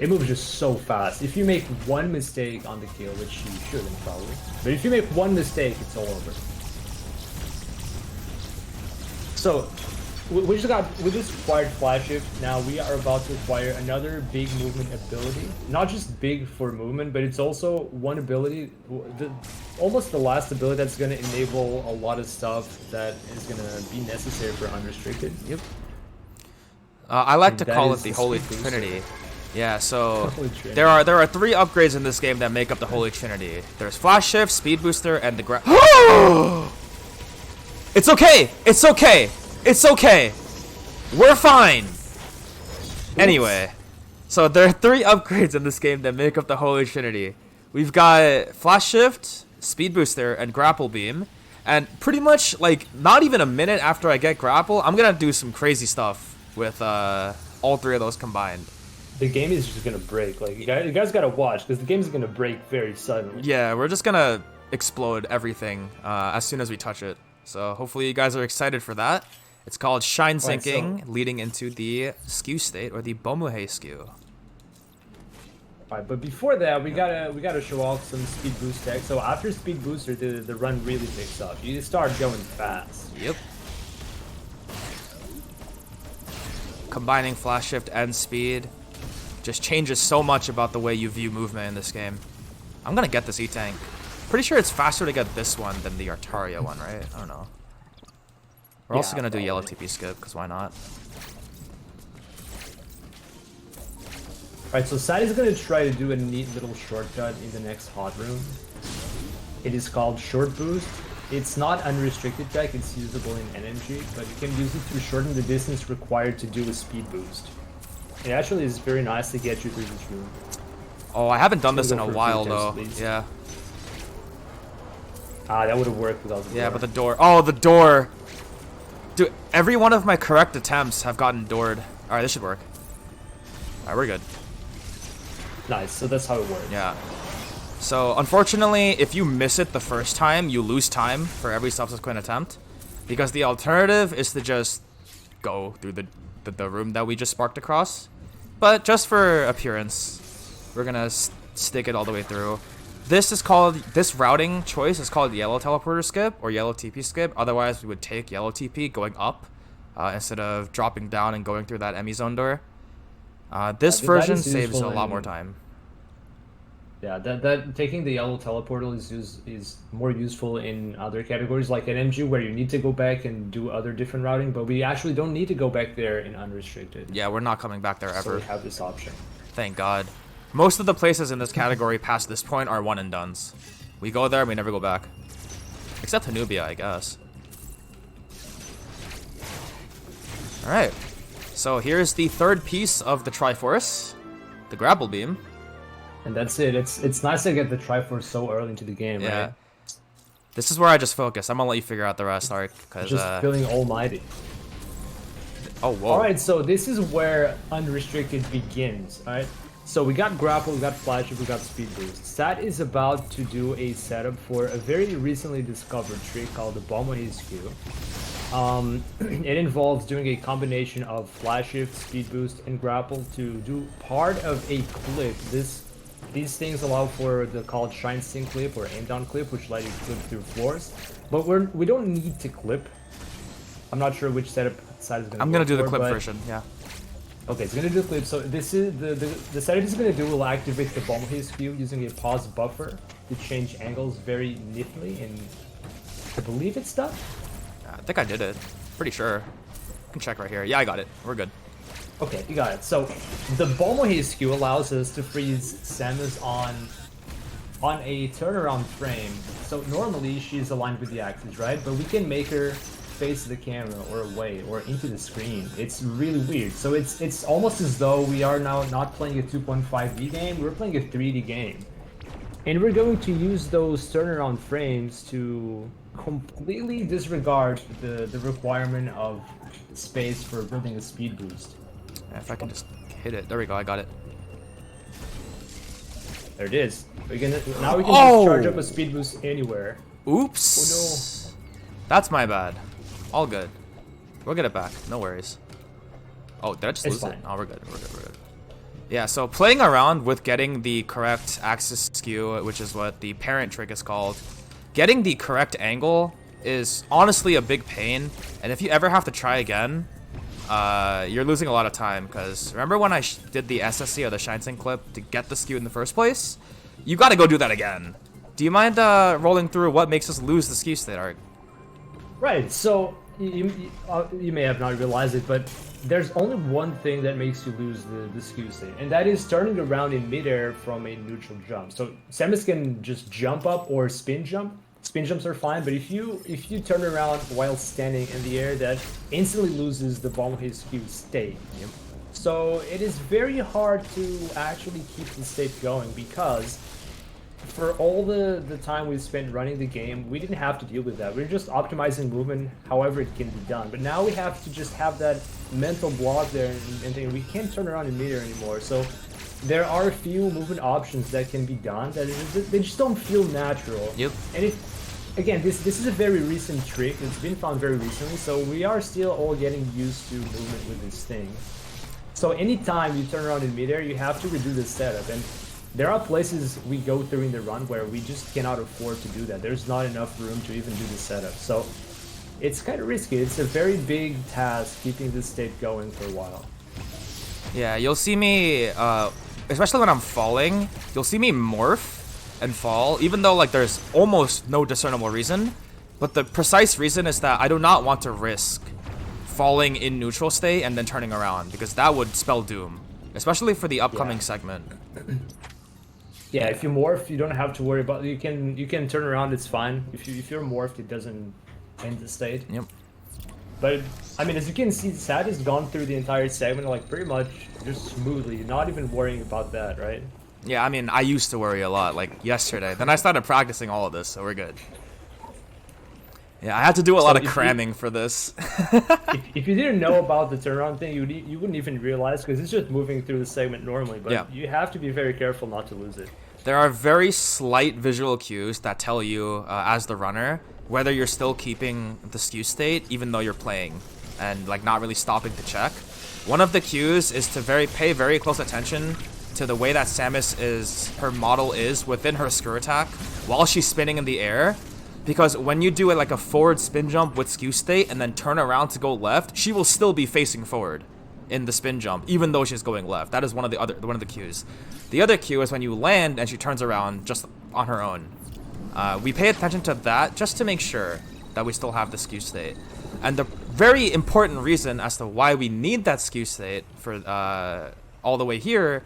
it moves just so fast. If you make one mistake on the kill, which you shouldn't probably, but if you make one mistake, it's all over. So, with this acquired flash shift, now we are about to acquire another big movement ability. Not just big for movement, but it's also one ability, almost the last ability that's going to enable a lot of stuff that is going to be necessary for Unrestricted. Yep. I like to call it the Holy Trinity. Yeah, so there are 3 upgrades in this game that make up the Holy Trinity. There's Flash Shift, Speed Booster, and the It's okay! It's okay! It's okay! We're fine! Anyway, so there are 3 upgrades in this game that make up the Holy Trinity. We've got Flash Shift, Speed Booster, and Grapple Beam. And pretty much, like, not even a minute after I get Grapple, I'm gonna do some crazy stuff with all 3 of those combined. The game is just gonna break. Like you guys gotta watch because the game is gonna break very suddenly. Yeah, we're just gonna explode everything as soon as we touch it. So hopefully you guys are excited for that. It's called Shine Sinking, leading into the skew state or the Bomuhei skew. Alright, but before that, we gotta show off some speed boost tech. So after speed booster, the run really picks up. You start going fast. Yep. Combining flash shift and speed just changes so much about the way you view movement in this game. I'm gonna get this E-Tank. Pretty sure it's faster to get this one than the Artaria one, right? I don't know. We're also gonna do yellow TP skip, because why not? Alright, so Sad is gonna try to do a neat little shortcut in the next hot room. It is called Short Boost. It's not unrestricted tech, it's usable in NMG, but you can use it to shorten the distance required to do a speed boost. It actually is very nice to get you through this room. Oh, I haven't done this in a while though. Please. Yeah. Ah, that would have worked without the door. Yeah, but the door. Oh, the door. Dude, every one of my correct attempts have gotten doored. Alright, this should work. Alright, we're good. Nice, so that's how it works. Yeah. So, unfortunately, if you miss it the first time, you lose time for every subsequent attempt. Because the alternative is to just go through the room that we just sparked across. But just for appearance, we're gonna stick it all the way through. This routing choice is called yellow teleporter skip or yellow TP skip. Otherwise, we would take yellow TP going up instead of dropping down and going through that Emmy zone door. This version saves a lot more time. Yeah, that taking the yellow teleportal is more useful in other categories like NMG where you need to go back and do other different routing, but we actually don't need to go back there in Unrestricted. Yeah, we're not coming back there ever. So we have this option. Thank God. Most of the places in this category past this point are one and dones. We go there and we never go back. Except Hanubia, I guess. Alright. So here's the 3rd piece of the Triforce. The Grapple Beam. And that's it. It's nice to get the Triforce so early into the game, right? This is where I just focus. I'm gonna let you figure out the rest, Ark. Just feeling almighty. Oh, whoa. Alright, so this is where Unrestricted begins, alright? So we got Grapple, we got Flash, we got Speed Boost. Sat is about to do a setup for a very recently discovered trick called the Bomuhei skew. It involves doing a combination of Flash Shift, Speed Boost, and Grapple to do part of a clip. This These things allow for the called shine sync clip or aim down clip, which let you clip through floors. But we don't need to clip. I'm not sure which setup side is gonna. I'm gonna do the clip version. Yeah. Okay, it's gonna do the clip. So this is the setup it's gonna do will activate the bomb haze skew using a pause buffer to change angles very neatly, and I believe it's done. I think I did it. Pretty sure. I can check right here. Yeah, I got it. We're good. Okay, you got it. So the bomb haze skew allows us to freeze Samus on a turnaround frame. So normally she's aligned with the axis, right? But we can make her face the camera or away or into the screen. It's really weird. So it's almost as though we are now not playing a 2.5D game, we're playing a 3D game. And we're going to use those turnaround frames to completely disregard the requirement of space for building a speed boost. If I can just hit it. There we go, I got it. There it is. Now we can just charge up a speed boost anywhere. Oops. Oh, no. That's my bad. All good. We'll get it back. No worries. Oh, did I just lose it? Oh, we're good. We're good. We're good. Yeah, so playing around with getting the correct axis skew, which is what the parent trick is called, getting the correct angle is honestly a big pain. And if you ever have to try again, you're losing a lot of time. Because remember when I did the SSC or the Shine Sync clip to get the skew in the first place? You got to go do that again. Do you mind rolling through what makes us lose the skew state arc? Right, so you may have not realized it, but there's only one thing that makes you lose the skew state, and that is turning around in midair from a neutral jump. So Samus can just jump up or spin jump. Spin jumps are fine, but if you turn around while standing in the air, that instantly loses the bomb haze skew state. Yep. So it is very hard to actually keep the state going because for all the time we spent running the game, we didn't have to deal with that. We were just optimizing movement however it can be done. But now we have to just have that mental block there and we can't turn around in midair anymore. So there are a few movement options that can be done that they just don't feel natural. Yep. And again, this is a very recent trick. It's been found very recently, so we are still all getting used to movement with this thing. So anytime you turn around in midair, you have to redo the setup. And there are places we go through in the run where we just cannot afford to do that. There's not enough room to even do the setup. So it's kind of risky. It's a very big task keeping this state going for a while. Yeah, you'll see me, especially when I'm falling, you'll see me morph and fall, even though like there's almost no discernible reason. But the precise reason is that I do not want to risk falling in neutral state and then turning around, because that would spell doom, especially for the upcoming segment. Yeah, if you morph, you don't have to worry about. You can turn around. It's fine. If you're morphed, it doesn't end the state. Yep. But I mean, as you can see, Sad has gone through the entire segment like pretty much just smoothly, not even worrying about that, right? Yeah, I mean, I used to worry a lot, like yesterday. Then I started practicing all of this, so we're good. Yeah, I had to do a lot of cramming for this. if you didn't know about the turnaround thing, you wouldn't even realize, because it's just moving through the segment normally. But yeah, you have to be very careful not to lose it. There are very slight visual cues that tell you, as the runner, whether you're still keeping the skew state even though you're playing, and like not really stopping to check. One of the cues is to pay very close attention to the way that her model is within her screw attack while she's spinning in the air. Because when you do it like a forward spin jump with skew state and then turn around to go left, she will still be facing forward in the spin jump, even though she's going left. That is one of the cues. The other cue is when you land and she turns around just on her own. We pay attention to that just to make sure that we still have the skew state. And the very important reason as to why we need that skew state for all the way here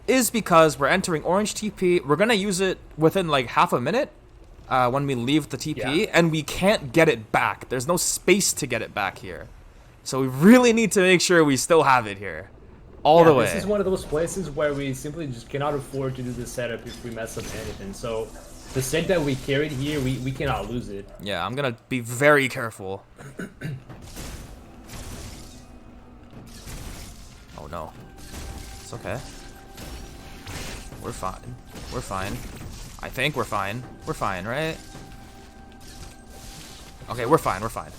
is because we're entering orange TP. We're gonna use it within like half a minute. When we leave the TP, and we can't get it back. There's no space to get it back here. So we really need to make sure we still have it here. All the way. This is one of those places where we simply just cannot afford to do the setup if we mess up anything. So the set that we carried here, we cannot lose it. Yeah, I'm gonna be very careful. Oh no. It's okay. We're fine. We're fine. I think we're fine. We're fine, right? Okay, we're fine. We're fine.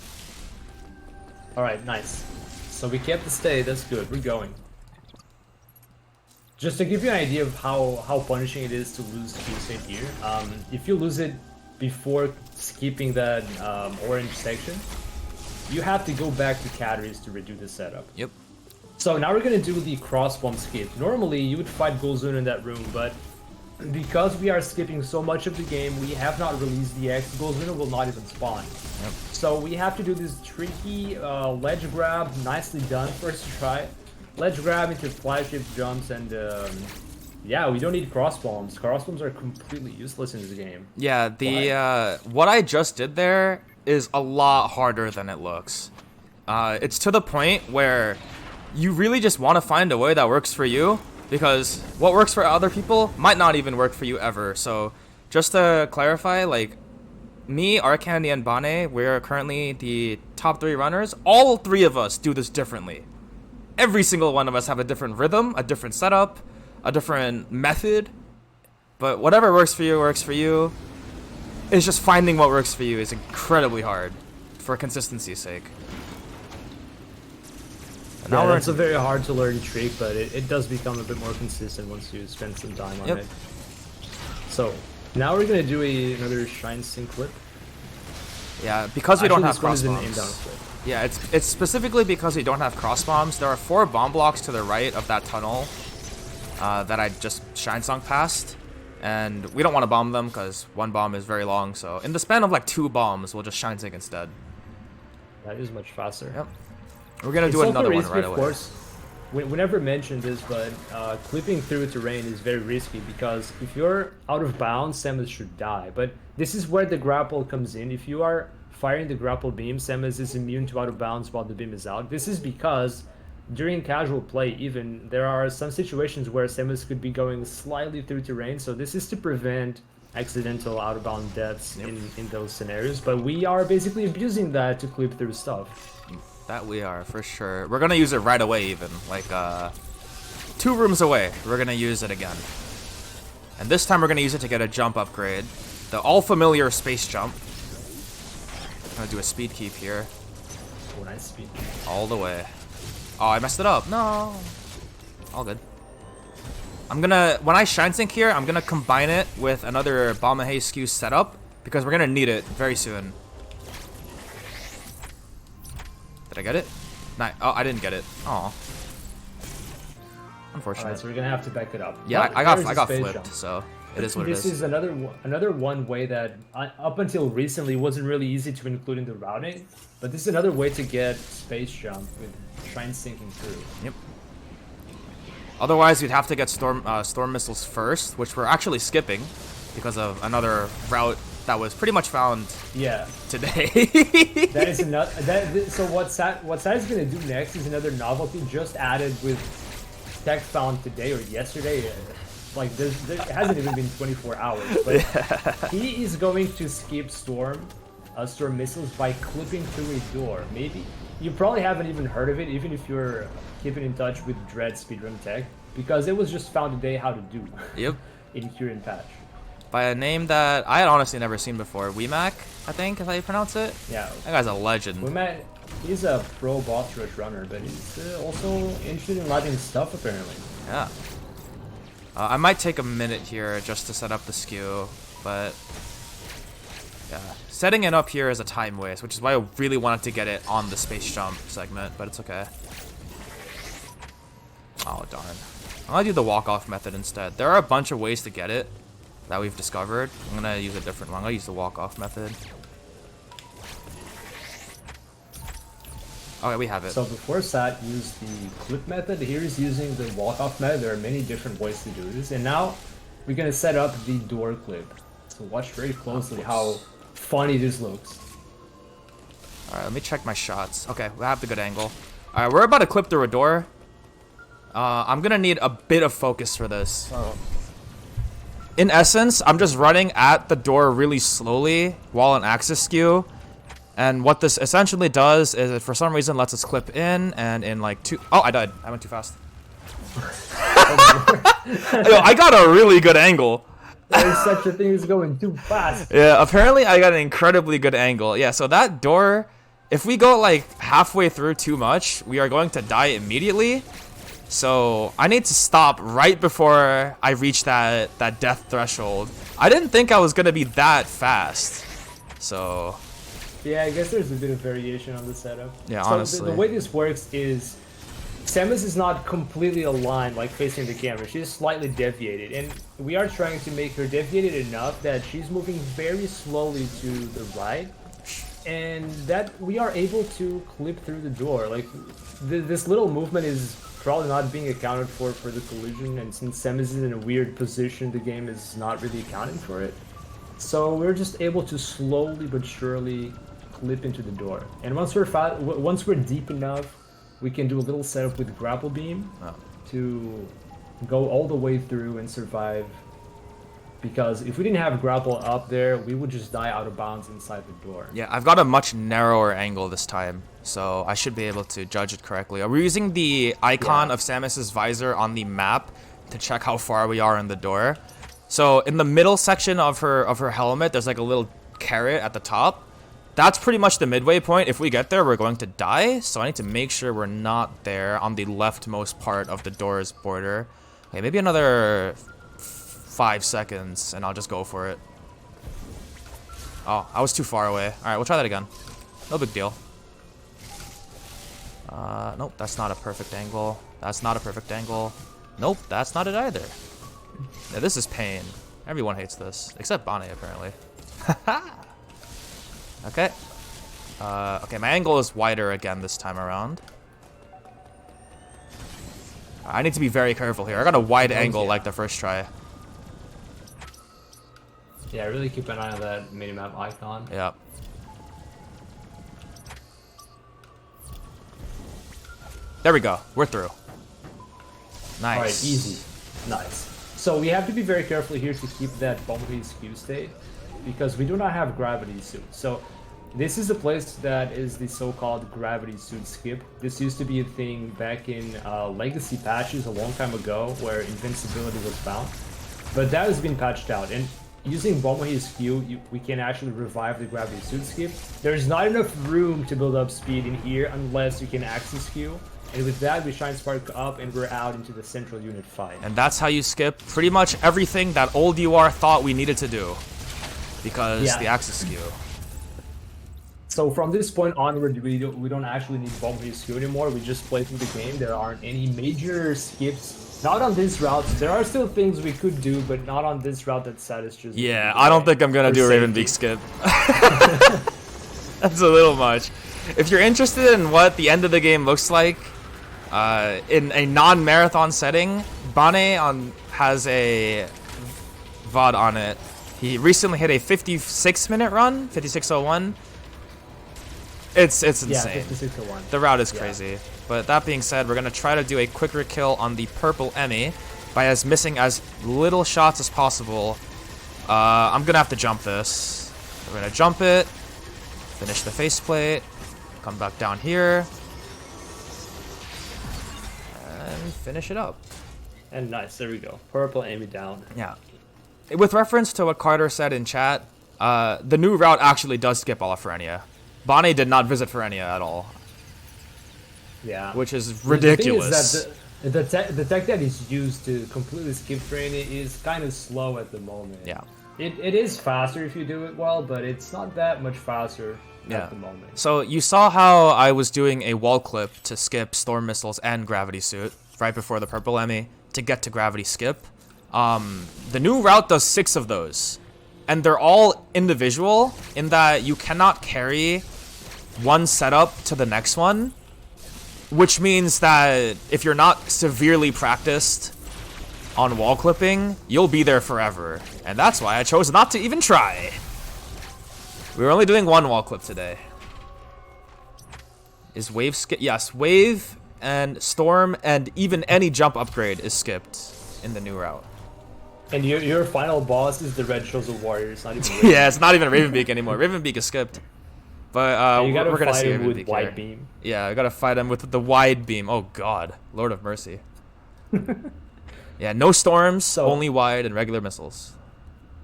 All right, nice. So we kept the state. That's good. We're going. Just to give you an idea of how punishing it is to lose Q state here, if you lose it before skipping that orange section, you have to go back to calories to redo the setup. Yep. So now we're gonna do the cross bomb skip. Normally you would fight Golzun in that room, but because we are skipping so much of the game, we have not released the X. Golzun will not even spawn. Yep. So we have to do this tricky ledge grab, nicely done first try. Ledge grab into fly shift jumps, and yeah, we don't need cross bombs. Cross bombs are completely useless in this game. Yeah, the what I just did there is a lot harder than it looks. It's to the point where you really just want to find a way that works for you, because what works for other people might not even work for you ever. So just to clarify, like me, Arcandy, and Bane, we're currently the top 3 runners. All 3 of us do this differently. Every single one of us have a different rhythm, a different setup, a different method. But whatever works for you works for you. It's just finding what works for you is incredibly hard for consistency's sake. And Yeah, now we're that's a very hard to learn trick, but it does become a bit more consistent once you spend some time on Yep. it. So now we're gonna do another Shine Sync clip. Yeah, because we don't have Actually, cross this one is an inbound bombs. clip. Yeah, it's specifically because we don't have cross bombs. There are 4 bomb blocks to the right of that tunnel that I just shine song past, and we don't want to bomb them because 1 bomb is very long. So in the span of like 2 bombs, we'll just shine sync instead. That is much faster. Yep. We're gonna do It's another also one risky, right of away. course. We never mentioned this, but clipping through terrain is very risky because if you're out of bounds, Samus should die. But this is where the grapple comes in. If you are firing the grapple beam, Samus is immune to out of bounds while the beam is out. This is because during casual play, even, there are some situations where Samus could be going slightly through terrain. So this is to prevent accidental out of bound deaths in those scenarios. But we are basically abusing that to clip through stuff. That we are, for sure. We're gonna use it right away even. Like, 2 rooms away, we're gonna use it again. And this time we're gonna use it to get a jump upgrade. The all-familiar space jump. I'm gonna do a speed keep here. Oh, nice speed. All the way. Oh, I messed it up. No. All good. I'm gonna, when I shine sync here, I'm gonna combine it with another Balmahay skew setup, because we're gonna need it very soon. Did I get it? No, oh, I didn't get it. Oh. Unfortunate. Alright, so we're gonna have to back it up. Yeah, But I got there's a space flipped, jump. so it is what it This is. is another one way that up until recently wasn't really easy to include in the routing, but this is another way to get space jump with Shrine sinking through. Yep. Otherwise, we'd have to get storm missiles first, which we're actually skipping because of another route that was pretty much found Yeah, today. that is another. So what Sat is gonna do next is another novelty just added with tech found today or yesterday. Like there it hasn't even been 24 hours, but he is going to skip storm missiles by clipping through a door. Maybe you probably haven't even heard of it, even if you're keeping in touch with Dread Speedrun Tech, because it was just found today how to do. Yep. In current patch. By a name that I had honestly never seen before. Weemac, I think is how you pronounce it. Yeah. That guy's a legend. He's a pro boss rush runner, but he's also interested in lighting stuff apparently. Yeah. I might take a minute here just to set up the skew, but yeah, setting it up here is a time waste, which is why I really wanted to get it on the space jump segment, but it's okay. Oh darn. I'm gonna do the walk-off method instead. There are a bunch of ways to get it that we've discovered. I'm gonna use a different one. I'm gonna use the walk-off method. Okay, we have it. So before Sat used the clip method, here he's using the walk-off method. There are many different ways to do this, and now we're gonna set up the door clip. So watch very closely how funny this looks. Alright, let me check my shots. Okay, we have the good angle. Alright, we're about to clip through a door. I'm gonna need a bit of focus for this. In essence, I'm just running at the door really slowly while an axis skew. And what this essentially does is it for some reason lets us clip in, and in like two... Oh, I died. I went too fast. Yo, I got a really good angle. There is such a thing as going too fast. Yeah, apparently I got an incredibly good angle. Yeah, so that door, if we go like halfway through too much, we are going to die immediately. So I need to stop right before I reach that death threshold. I didn't think I was gonna be that fast. So Yeah, I guess there's a bit of variation on the setup. Yeah, so honestly. The way this works is Samus is not completely aligned, like facing the camera. She's slightly deviated, and we are trying to make her deviated enough that she's moving very slowly to the right, and that we are able to clip through the door. Like, this little movement is probably not being accounted for the collision, and since Samus is in a weird position, the game is not really accounting for it. So we're just able to slowly but surely clip into the door. And once we're deep enough, we can do a little setup with grapple beam to go all the way through and survive. Because if we didn't have grapple up there, we would just die out of bounds inside the door. yeah, I've got a much narrower angle this time, so I should be able to judge it correctly. Are we using the icon of Samus's visor on the map to check how far we are in the door? So in the middle section of her helmet, there's like a little carrot at the top. That's pretty much the midway point. If we get there, we're going to die. So I need to make sure we're not there on the leftmost part of the door's border. Okay, maybe another 5 seconds, and I'll just go for it. Oh, I was too far away. All right, we'll try that again. No big deal. Nope, that's not a perfect angle. That's not a perfect angle. Nope, that's not it either. Yeah, this is pain. Everyone hates this, except Bonnie, apparently. Okay. Okay, my angle is wider again this time around. I need to be very careful here. I got a wide angle like the first try. Yeah, really keep an eye on that minimap icon. Yeah. There we go. We're through. Nice. Alright, easy. Nice. So we have to be very careful here to keep that bumpy skew state, because we do not have gravity suit. So this is a place that is the so-called gravity suit skip. This used to be a thing back in legacy patches a long time ago where invincibility was found. But that has been patched out, and using Bombahi skew, we can actually revive the gravity suit skip. There's not enough room to build up speed in here unless you can axis skew. And with that, we shine spark up and we're out into the central unit fight. And that's how you skip pretty much everything that old UR thought we needed to do. Because the axis skew. So from this point onward, we don't actually need Bombahi skew anymore. We just play through the game. There aren't any major skips. Not on this route. There are still things we could do, but not on this route that Satis just... Yeah, I don't think I'm gonna do a Ravenbeak skip. That's a little much. If you're interested in what the end of the game looks like, in a non-marathon setting, Bane has a VOD on it. He recently hit a 56-minute run, 56:01. It's insane. Yeah, 56:01. The route is crazy. But that being said, we're going to try to do a quicker kill on the purple Emmy by missing as little shots as possible. I'm going to have to jump this. We're going to jump it, finish the faceplate, come back down here, and finish it up. And nice, there we go. Purple Emmy down. Yeah. With reference to what Carter said in chat, the new route actually does skip all of Ferenia. Bonnie did not visit Ferenia at all. Yeah. Which is ridiculous. The thing is that the tech that is used to completely skip Ferenia is kind of slow at the moment. Yeah. It is faster if you do it well, but it's not that much faster at the moment. So you saw how I was doing a wall clip to skip Storm Missiles and Gravity Suit right before the purple Emmy to get to Gravity Skip. The new route does 6 of those. And they're all individual in that you cannot carry one setup to the next one. Which means that if you're not severely practiced on wall clipping, you'll be there forever. And that's why I chose not to even try. We were only doing one wall clip today. Is wave skip? Yes, wave and storm and even any jump upgrade is skipped in the new route. And your final boss is the Red Chosen Warrior. It's not even yeah, it's not even Ravenbeak anymore. Ravenbeak is skipped. But you gotta we're gonna fight see him Ravenbeak with wide here. beam. Yeah, I gotta fight him with the wide beam. Oh god, Lord of Mercy. Yeah, no storms, only wide and regular missiles.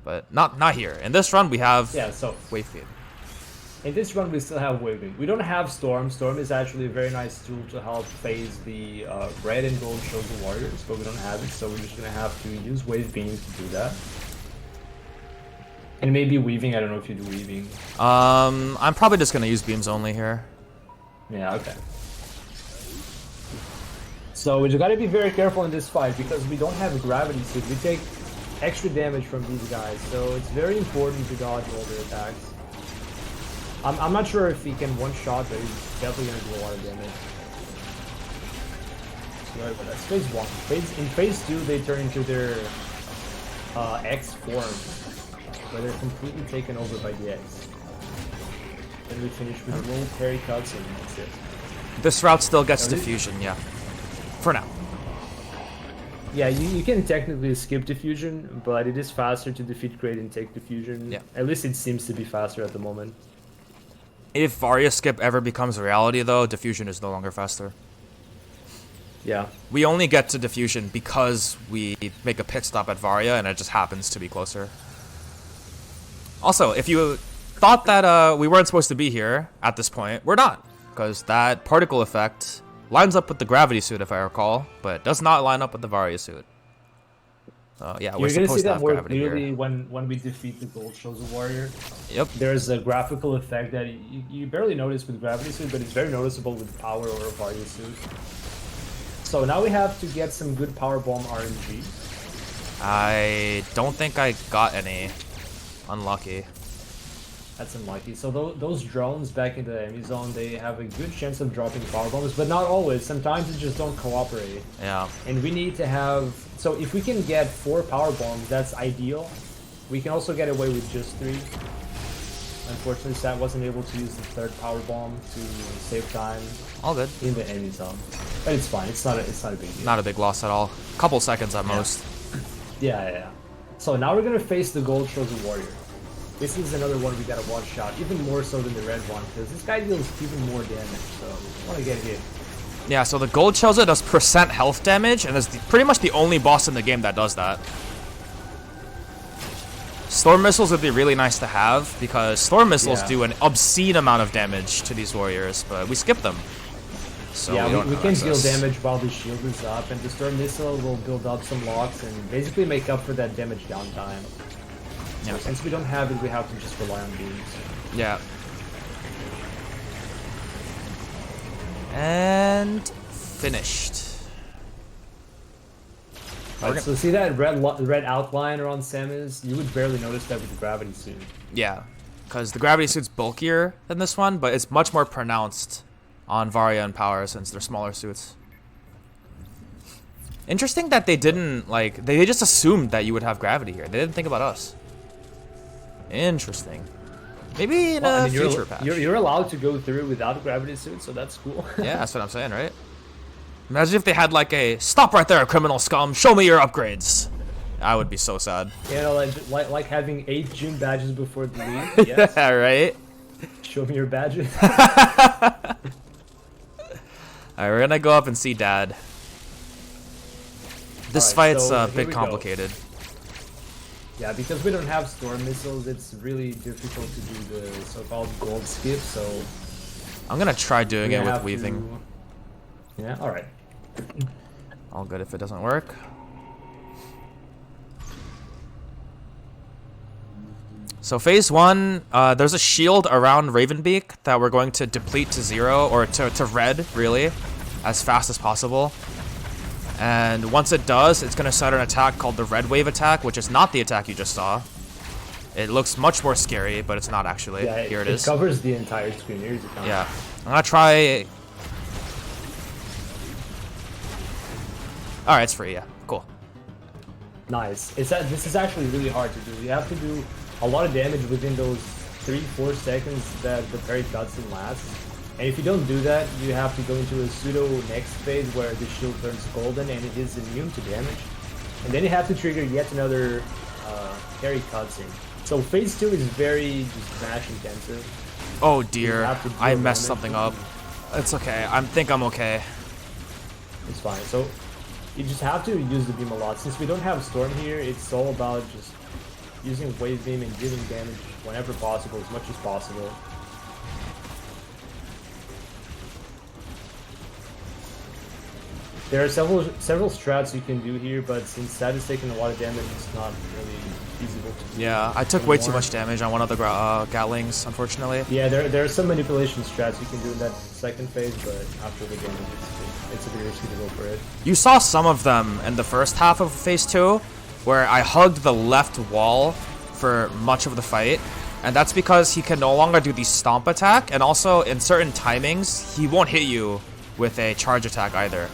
But not here. In this run, we have wave beam. in this run we still have Wave Beam. We don't have Storm. Storm is actually a very nice tool to help phase the red and gold Chosen Warriors, but we don't have it, so we're just gonna have to use Wave Beam to do that. And maybe Weaving, I don't know if you do Weaving. I'm probably just gonna use beams only here. Yeah, okay. So we just gotta be very careful in this fight because we don't have a gravity suit. We take extra damage from these guys, so it's very important to dodge all their attacks. I'm not sure if he can one-shot, but he's definitely gonna do a lot of damage. Right, but that's phase 1. In phase 2, they turn into their X form, where they're completely taken over by the X. Then we finish with a little parry cuts and that's it. This route still gets diffusion, yeah. For now. Yeah, you can technically skip diffusion, but it is faster to defeat Great and take diffusion. Yeah. At least it seems to be faster at the moment. If Varia skip ever becomes a reality, though, diffusion is no longer faster. Yeah. We only get to diffusion because we make a pit stop at Varia, and it just happens to be closer. Also, if you thought that we weren't supposed to be here at this point, we're not, because that particle effect lines up with the gravity suit, if I recall, but it does not line up with the Varia suit. So yeah, we're You're gonna see supposed to that have more gravity clearly here. when we defeat the Gold Chosen Warrior. Yep. There's a graphical effect that you barely notice with gravity suit, but it's very noticeable with power or Varia suit. So now we have to get some good power bomb RNG. I don't think I got any. Unlucky. That's unlucky. So those drones back in the enemy zone, they have a good chance of dropping power bombs, but not always. Sometimes they just don't cooperate. Yeah. And we need to have... So if we can get 4 power bombs, that's ideal. We can also get away with just 3. Unfortunately, Sat wasn't able to use the 3rd power bomb to save time. All good. In the enemy zone. But it's fine. It's not a big deal. Not a big loss at all. Couple seconds at most. Yeah. So now we're gonna face the Gold Chosen Warrior. This is another one we gotta one shot, even more so than the red one, because this guy deals even more damage, so we wanna get hit. Yeah, so the Gold Chosen does % health damage, and is pretty much the only boss in the game that does that. Storm Missiles would be really nice to have, because Storm Missiles do an obscene amount of damage to these warriors, but we skip them. So yeah, we can deal access. damage while the shield is up, and the Storm Missile will build up some locks and basically make up for that damage downtime. So Yeah. since we don't have it, we have to just rely on beams. Yeah. And finished. Right, so see that red outline around Samus? You would barely notice that with the gravity suit. Yeah, because the gravity suit's bulkier than this one, but it's much more pronounced on Varia and Power since they're smaller suits. Interesting that they didn't, like, they just assumed that you would have gravity here. They didn't think about us. Interesting. Maybe in a future patch. You're allowed to go through without a gravity suit, so that's cool. Yeah, that's what I'm saying, right? Imagine if they had like a, stop right there, criminal scum, show me your upgrades. I would be so sad. You know, like having 8 June badges before the league. Yes. Yeah, right? Show me your badges. Alright, we're gonna go up and see Dad. This fight's a bit complicated. Yeah, because we don't have Storm Missiles, it's really difficult to do the so-called gold skip, so... I'm gonna try doing it with Weaving. Yeah, alright. All good if it doesn't work. So phase 1, there's a shield around Ravenbeak that we're going to deplete to 0, or to red, really, as fast as possible. And once it does, it's going to start an attack called the Red Wave attack, which is not the attack you just saw. It looks much more scary, but it's not actually. Yeah, Here it is. It covers the entire screen. Here's the counter. Yeah. I'm going to try... Alright, it's free, yeah. Cool. Nice. This is actually really hard to do. You have to do a lot of damage within those 3-4 seconds that the parry cutscene lasts. And if you don't do that, you have to go into a pseudo next phase where the shield turns golden and it is immune to damage. And then you have to trigger yet another parry cutscene. So phase 2 is very just smash intensive. Oh dear, I messed damage. something up. It's okay, I think I'm okay. It's fine. So you just have to use the beam a lot. Since we don't have Storm here, it's all about just using Wave Beam and dealing damage whenever possible, as much as possible. There are several strats you can do here, but since Sad is taking a lot of damage, it's not really feasible to do. Yeah, I took way too anymore. much damage on one of the Gatlings, unfortunately. Yeah, there are some manipulation strats you can do in that second phase, but after the damage, it's a bit risky to go for it. You saw some of them in the first half of phase 2, where I hugged the left wall for much of the fight, and that's because he can no longer do the stomp attack, and also in certain timings, he won't hit you with a charge attack either.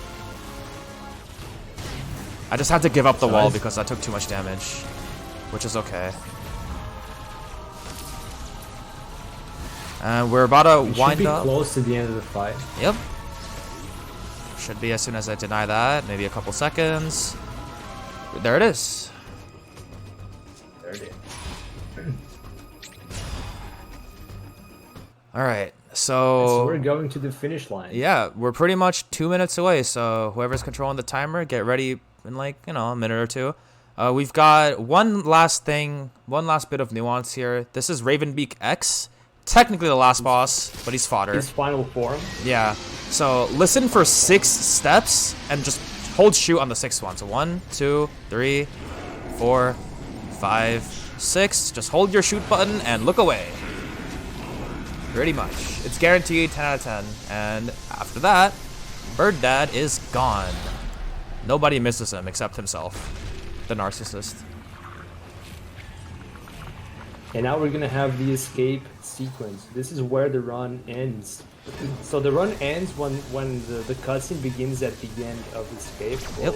I just had to give up the wall because I took too much damage, which is okay. And we're about to wind up. Should be close to the end of the fight. Yep. Should be as soon as I deny that. Maybe a couple seconds. There it is. There it is. Alright, So so... we're going to the finish line. Yeah, we're pretty much 2 minutes away, so whoever's controlling the timer, get ready in like, you know, a minute or two. We've got one last bit of nuance here. This is Ravenbeak X. Technically the last boss, but he's fodder. His final form. Yeah, so listen for 6 steps and just hold shoot on the 6th one. So 1, 2, 3, 4, 5, 6. Just hold your shoot button and look away. Pretty much. It's guaranteed 10 out of 10. And after that, Bird Dad is gone. Nobody misses him except himself, the narcissist. And now we're gonna have the escape sequence. This is where the run ends. So the run ends when the cutscene begins at the end of escape. We'll,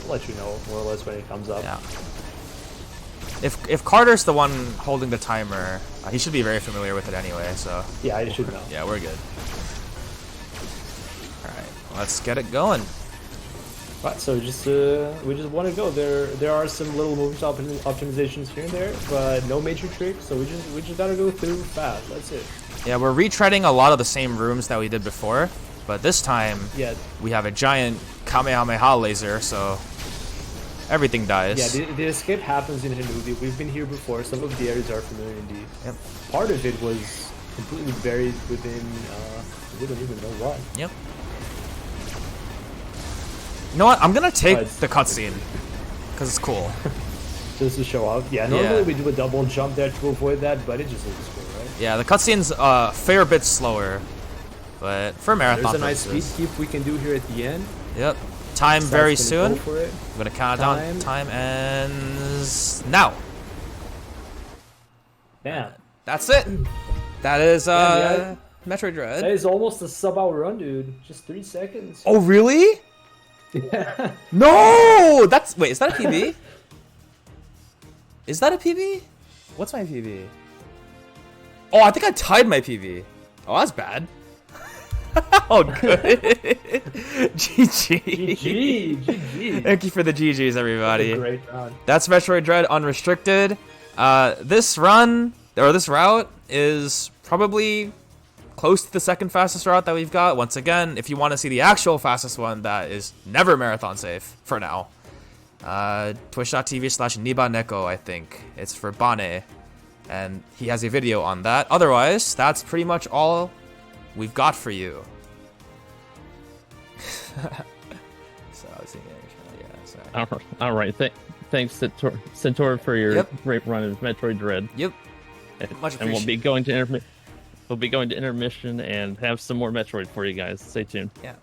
let you know more or less when it comes up. Yeah. If Carter's the one holding the timer, he should be very familiar with it anyway, so... Yeah, I should know. Yeah, we're good. Alright, let's get it going. Right, so we just want to go. There are some little movement optimizations here and there, but no major tricks. So we just gotta go through fast. That's it. Yeah, we're retreading a lot of the same rooms that we did before, but this time we have a giant Kamehameha laser, so everything dies. Yeah, the escape happens in Hanubi. We've been here before. Some of the areas are familiar indeed. Yep. Part of it was completely buried within. We don't even know what. Yep. You know what? I'm gonna take the cutscene because it's cool. Just to show off. Yeah, normally we do a double jump there to avoid that, but it just looks cool, right? Yeah, the cutscene's a fair bit slower, but for marathon There's a nice purposes. speed keep we can do here at the end. Yep. Time very soon. Go for it. I'm gonna count it down. Time ends now. Yeah. That's it. That is Yeah, Metroid Dread. That is almost a sub-hour run, dude. Just 3 seconds. Oh really? Yeah. No! That's wait, is that a PB? Is that a PB? What's my PB? Oh, I think I tied my PB. Oh, that's bad. Oh, good. GG. GG. Thank you for the GGs, everybody. Great round. That's Metroid Dread Unrestricted. This route is probably close to the second fastest route that we've got. Once again, if you want to see the actual fastest one that is never marathon safe for now, twitch.tv/nibaneko, I think. It's for Bane, and he has a video on that. Otherwise, that's pretty much all we've got for you. So I was thinking, yeah, sorry. All right. Thanks, Centaur, for your great run of Metroid Dread. Yep. Much appreciated. And we'll be going to intermission and have some more Metroid for you guys. Stay tuned. Yeah.